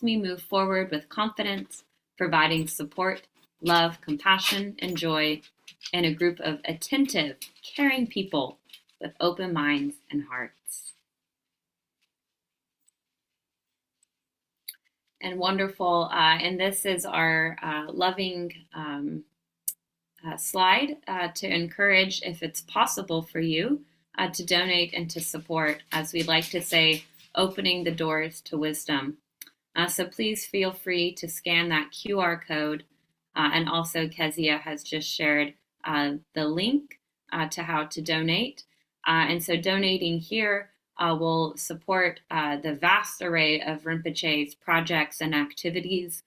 me move forward with confidence, providing support, love, compassion, and joy in a group of attentive, caring people with open minds and hearts. And wonderful, and this is our loving slide to encourage, if it's possible for you, to donate and to support, as we like to say, opening the doors to wisdom. So please feel free to scan that QR code. And also Kezia has just shared the link to how to donate. And so donating here will support the vast array of Rinpoche's projects and activities,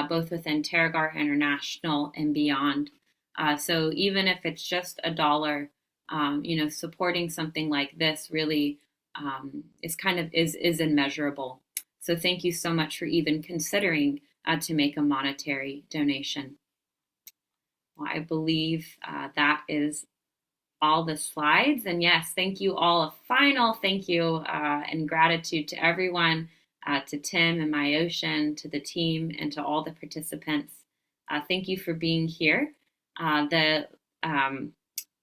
both within Tergar International and beyond. So even if it's just $1, supporting something like this really is immeasurable. So thank you so much for even considering to make a monetary donation. Well, I believe that is all the slides. And yes, thank you all. A final thank you and gratitude to everyone, to Tim and Myoshin, to the team, and to all the participants. Thank you for being here. The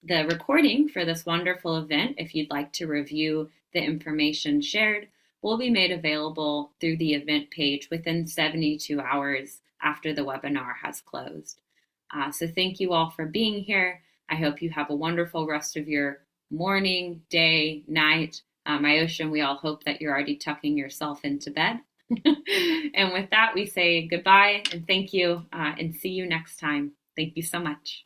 recording for this wonderful event, if you'd like to review the information shared, will be made available through the event page within 72 hours after the webinar has closed. So thank you all for being here. I hope you have a wonderful rest of your morning, day, night. Myoshin, we all hope that you're already tucking yourself into bed. And with that, we say goodbye and thank you and see you next time. Thank you so much.